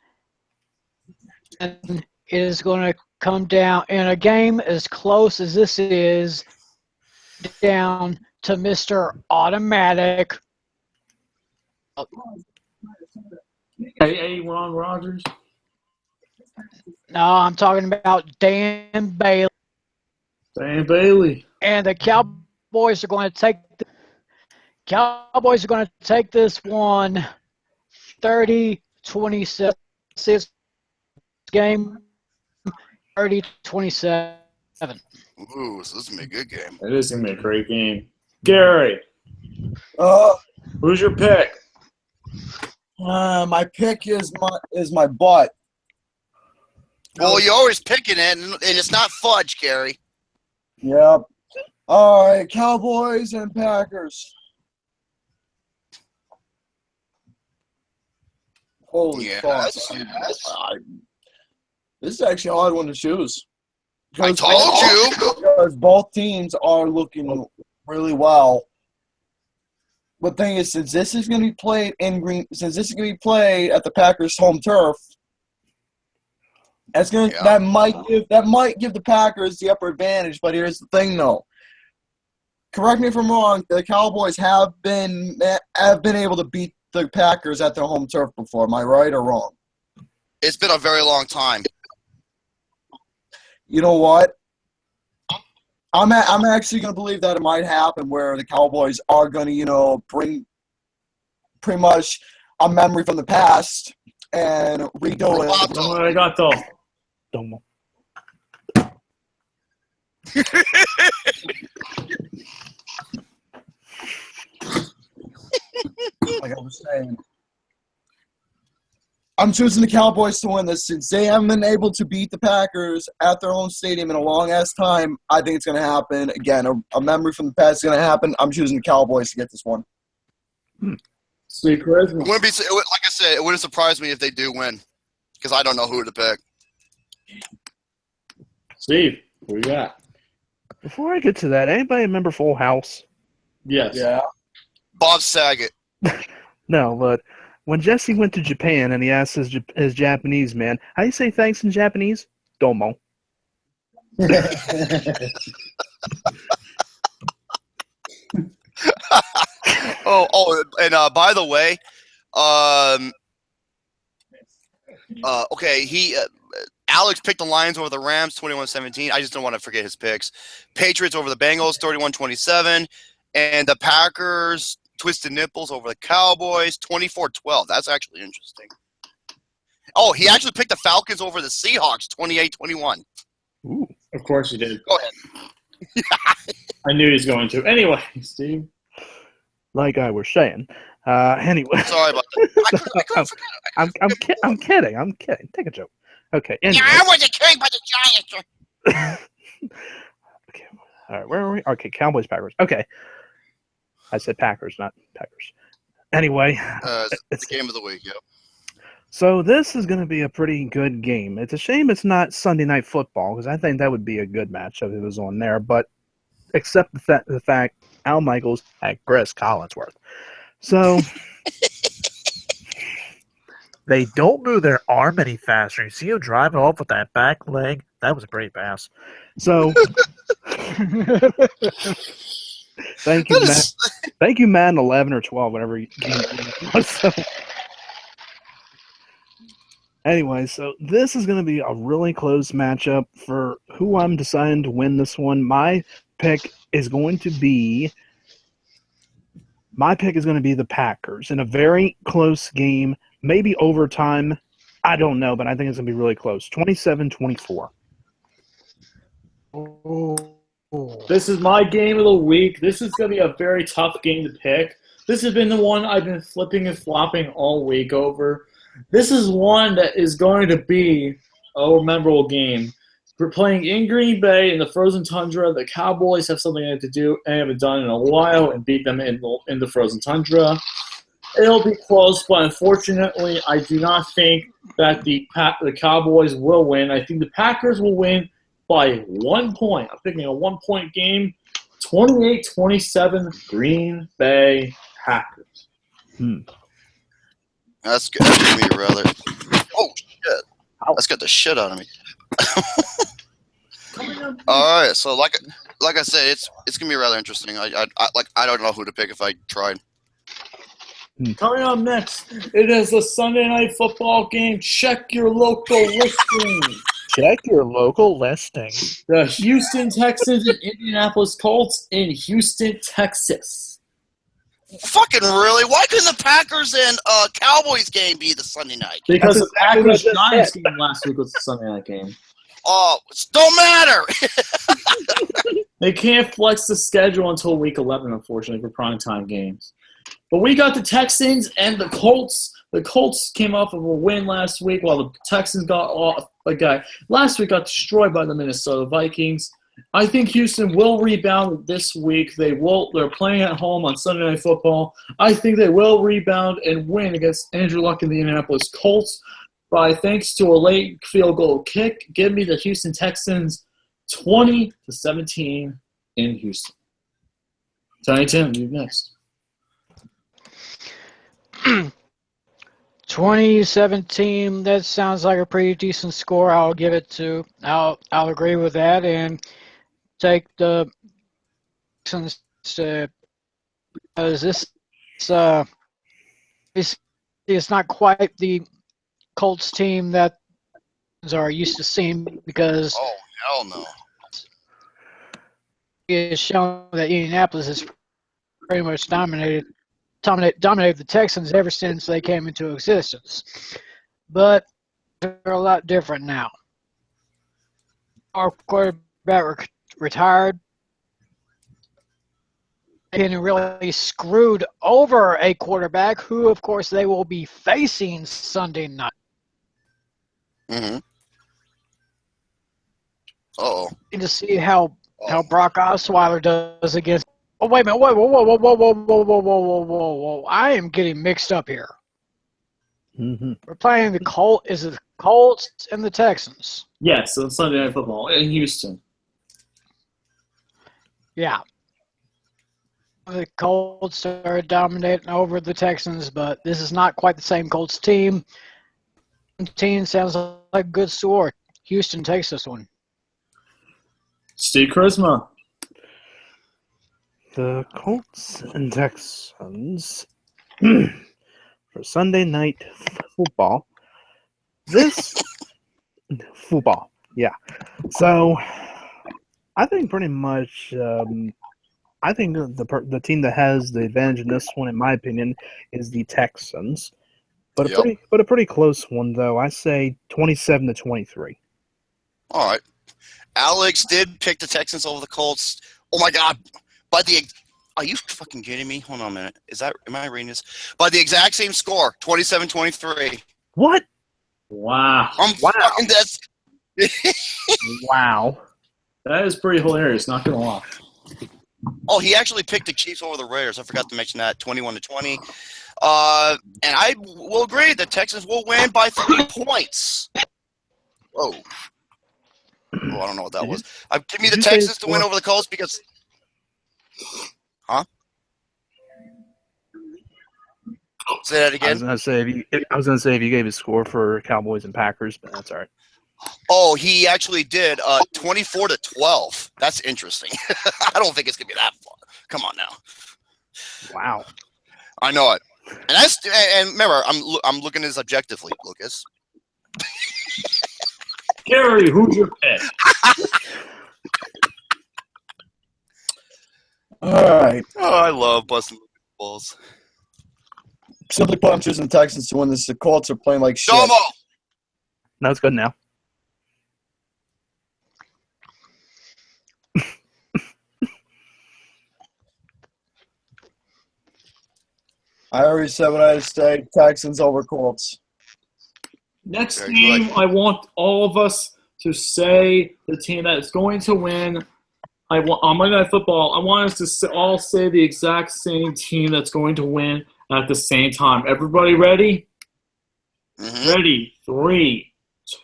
and it is going to come down in a game as close as this is, down to Mr. Automatic. Hey, Ron Rodgers. No, I'm talking about Dan Bailey. Dan Bailey. And the Cowboys are going to take this one 30-27. Game 30-27. Ooh, so this is gonna be a good game. It is gonna be a great game. Gary, who's your pick? My pick is my butt. Well, you're always picking it, and it's not fudge, Gary. Yep. All right, Cowboys and Packers. Holy fuck! This is actually a hard one to choose. I told you. Because both teams are looking really well. But the thing is, since this is going to be played at the Packers' home turf, that might give the Packers the upper advantage. But here's the thing, though. Correct me if I'm wrong. The Cowboys have been able to beat the Packers at their home turf before. Am I right or wrong? It's been a very long time. You know what? I'm actually going to believe that it might happen where the Cowboys are going to, bring pretty much a memory from the past and redo it. Arigato. Domo. Like I was saying. I'm choosing the Cowboys to win this. Since they haven't been able to beat the Packers at their own stadium in a long-ass time, I think it's going to happen. Again, a memory from the past is going to happen. I'm choosing the Cowboys to get this one. Sweet charisma. It wouldn't be, like I said, it wouldn't surprise me if they do win, because I don't know who to pick. Steve, who you got? Before I get to that, anybody remember Full House? Yes. Yeah. Bob Saget. No, but when Jesse went to Japan and he asked his Japanese man, how do you say thanks in Japanese? Domo. And by the way, okay, Alex picked the Lions over the Rams 21-17. I just don't want to forget his picks. Patriots over the Bengals 31-27, and the Packers twisted nipples over the Cowboys 24-12. That's actually interesting. Oh, he actually picked the Falcons over the Seahawks 28-21. Ooh. Of course you did. Go ahead. I knew he was going to. Anyway, Steve. Like I was saying. Anyway. Sorry about that. I couldn't forget. I'm kidding. Take a joke. Okay. Anyway. Yeah, I wasn't kidding, but the Giants. Okay. All right. Where are we? Okay. Cowboys, Packers. Okay. I said Packers, not Packers. Anyway. It's the game of the week, yep. So this is going to be a pretty good game. It's a shame it's not Sunday Night Football because I think that would be a good matchup if it was on there. But except the fact Al Michaels had Chris Collinsworth. So they don't move their arm any faster. You see him driving off with that back leg? That was a great pass. So thank you, Matt. Thank you, Madden 11 or 12, whatever game it was. So, anyway, so this is going to be a really close matchup for who I'm deciding to win this one. My pick is going to be the Packers in a very close game, maybe overtime. I don't know, but I think it's going to be really close. 27-24. This is my game of the week. This is going to be a very tough game to pick. This has been the one I've been flipping and flopping all week over. This is one that is going to be a memorable game. We're playing in Green Bay in the frozen tundra. The Cowboys have something they have to do and haven't done in a while and beat them in the frozen tundra. It'll be close, but unfortunately, I do not think that the Cowboys will win. I think the Packers will win by 1 point. I'm picking a 1-point game, 28-27 Green Bay Packers. That's good. That's gonna be rather. Oh shit! That scared the shit out of me. All right, so like I said, it's gonna be rather interesting. I don't know who to pick if I tried. Coming up next, it is a Sunday Night Football game. Check your local listing. Check your local listing. The Houston Texans and Indianapolis Colts in Houston, Texas. Fucking really? Why couldn't the Packers and Cowboys game be the Sunday night? Because the exactly what I Packers just Giants said. game last week was the Sunday night game. Oh, it don't matter. They can't flex the schedule until week 11, unfortunately, for primetime games. But we got the Texans and the Colts. The Colts came off of a win last week, while the Texans last week got destroyed by the Minnesota Vikings. I think Houston will rebound this week. They're playing at home on Sunday Night Football. I think they will rebound and win against Andrew Luck and the Indianapolis Colts by thanks to a late field goal kick. Give me the Houston Texans 20-17 in Houston. Tiny Tim, you next. 2017, that sounds like a pretty decent score. I'll agree with that and take the Texans because this it's not quite the Colts team that are used to seeing because Oh hell no. it's shown that Indianapolis has pretty much dominated the Texans ever since they came into existence. But they're a lot different now. Our quarterback retired and really screwed over a quarterback who, of course, they will be facing Sunday night. Mm-hmm. Uh-oh. Need to see how Brock Osweiler does against. Oh wait a minute! Whoa! I am getting mixed up here. Mm-hmm. We're playing the Colts. Is it the Colts and the Texans? Yes, on Sunday Night Football in Houston. Yeah. The Colts are dominating over the Texans, but this is not quite the same Colts team. Team sounds like a good score. Houston takes this one. Steve Charisma. The Colts and Texans for Sunday night football. This football, yeah. So I think pretty much. I think the team that has the advantage in this one, in my opinion, is the Texans. But a pretty close one though. I say 27-23. All right. Alex did pick the Texans over the Colts. Oh my God! Are you fucking kidding me? Hold on a minute. Am I reading this? By the exact same score, 27-23. What? Wow. Fucking that's. Wow. That is pretty hilarious, not going to lie. Oh, he actually picked the Chiefs over the Raiders. I forgot to mention that, 21-20. And I will agree that Texans will win by 3 points. Whoa. Oh, I don't know what that was. Give me the Texans to win over the Colts because. Huh? Say that again. I was gonna say if you gave a score for Cowboys and Packers, but that's all right. Oh, he actually did 24-12. That's interesting. I don't think it's gonna be that far. Come on now. Wow. I know it. And remember, I'm looking at this objectively, Lucas. Gary, who's your pick? All right. Oh, I love busting balls. Simply put, I'm choosing the Texans to win this. The Colts are playing like shit. Domo! No, it's good now. I already said what I had to say. Texans over Colts. Next Very game, good. I want all of us to say the team that is going to win. On Monday Night Football, I want us to all say the exact same team that's going to win at the same time. Everybody ready? Mm-hmm. Ready? 3,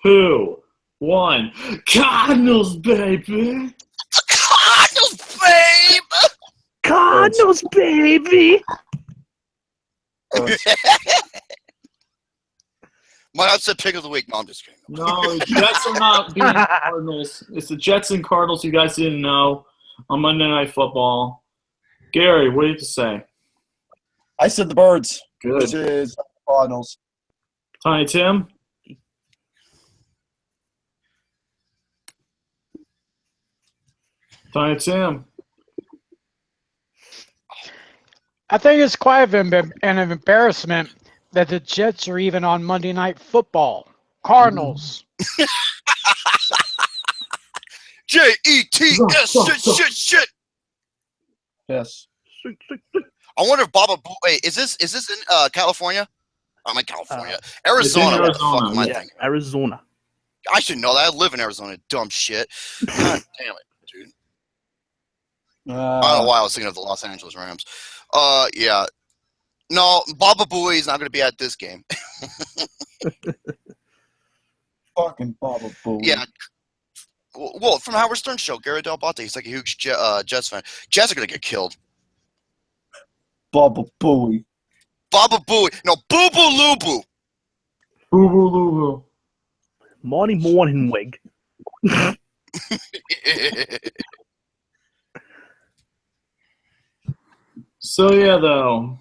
2, 1. Cardinals, baby! Cardinals, babe! Cardinals, baby! My upset pick of the week. No, I'm just kidding. No, the Jets are not beating the Cardinals. It's the Jets and Cardinals you guys didn't know on Monday Night Football. Gary, what do you have to say? I said the Birds. Good. This is Cardinals. Tiny Tim? Tiny Tim? I think it's quite an embarrassment that the Jets are even on Monday Night Football. Cardinals. Jets, shit. Yes. I wonder if Baba Boo. Wait, is this in California? I'm in California. Arizona. What the fuck am I thinking? Arizona. I should know that. I live in Arizona. Dumb shit. God damn it, dude. I don't know why I was thinking of the Los Angeles Rams. Yeah. No, Baba Booey is not going to be at this game. Fucking Baba Booey. Yeah. Well, from Howard Stern's show, Gary Del Botte, he's like a huge Jets fan. Jets are going to get killed. Baba Booey. Baba Booey. No, Boo Boo Loo Boo. Boo boo loo boo. Morning wig. So, yeah, though.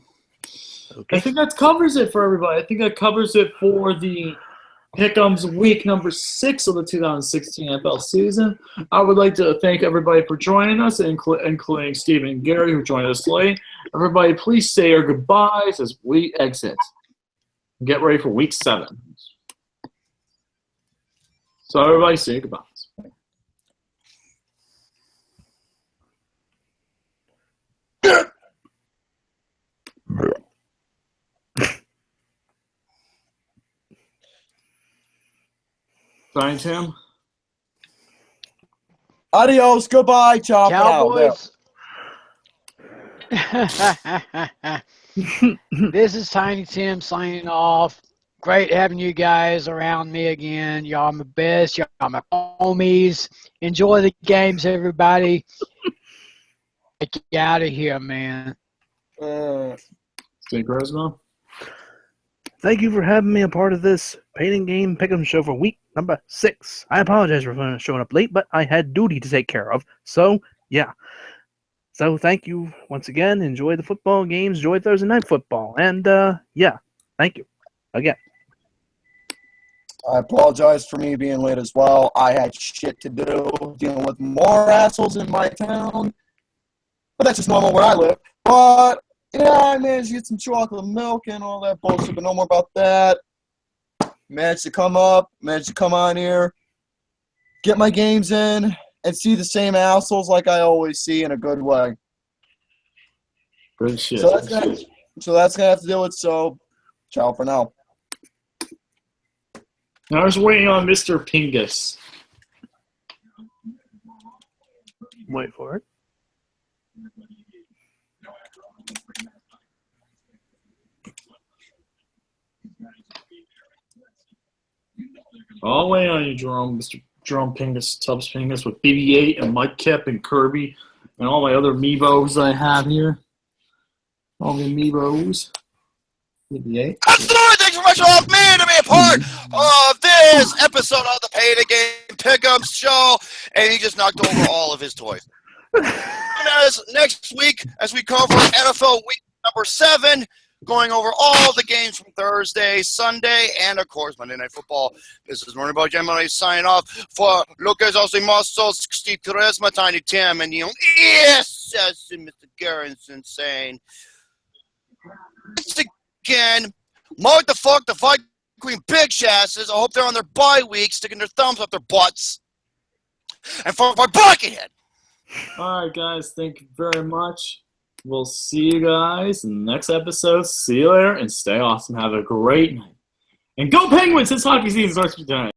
Okay. I think that covers it for everybody. I think that covers it for the Pick'ems week number 6 of the 2016 NFL season. I would like to thank everybody for joining us, including Stephen and Gary, who joined us late. Everybody, please say your goodbyes as we exit. Get ready for week 7. So, everybody, say your goodbyes. Tiny Tim? Adios, goodbye, chop it out. Cowboys. This is Tiny Tim signing off. Great having you guys around me again. Y'all my best. Y'all my homies. Enjoy the games, everybody. Get out of here, man. Steve Resmo? Thank you for having me a part of this painting game pick'em show for week number 6. I apologize for showing up late, but I had duty to take care of. So, yeah. So, thank you once again. Enjoy the football games. Enjoy Thursday Night Football. And, yeah. Thank you. Again. I apologize for me being late as well. I had shit to do, dealing with more assholes in my town. But that's just normal where I live. But, yeah, I managed to get some chocolate milk and all that bullshit, but no more about that. Managed to come on here, get my games in, and see the same assholes like I always see in a good way. Good shit. So that's going to have to do it, so ciao for now. I was waiting on Mr. Pingus. Wait for it. I'll wait on you, Jerome, Mr. Jerome Pingus, Tubbs Pingus, with BB-8 and Mike Kep and Kirby and all my other Meebos I have here. All the Meebos. BB-8. Absolutely, thanks so much for allowing me to be a part of this episode of the Pay the Game Pick'em Show, and he just knocked over all of his toys. And as next week, as we cover NFL Week number 7, going over all the games from Thursday, Sunday, and of course Monday Night Football. This is Morning Boy Gemini signing off for Lucas Osimaso 63, my Tiny Tim, and yes, Mr. Garrison saying, once again, mark the fuck the fight Queen Big Shasses. I hope they're on their bye week, sticking their thumbs up their butts. And for Buckethead. All right, guys. Thank you very much. We'll see you guys in the next episode. See you later, and stay awesome. Have a great night. And go Penguins! This hockey season starts tonight.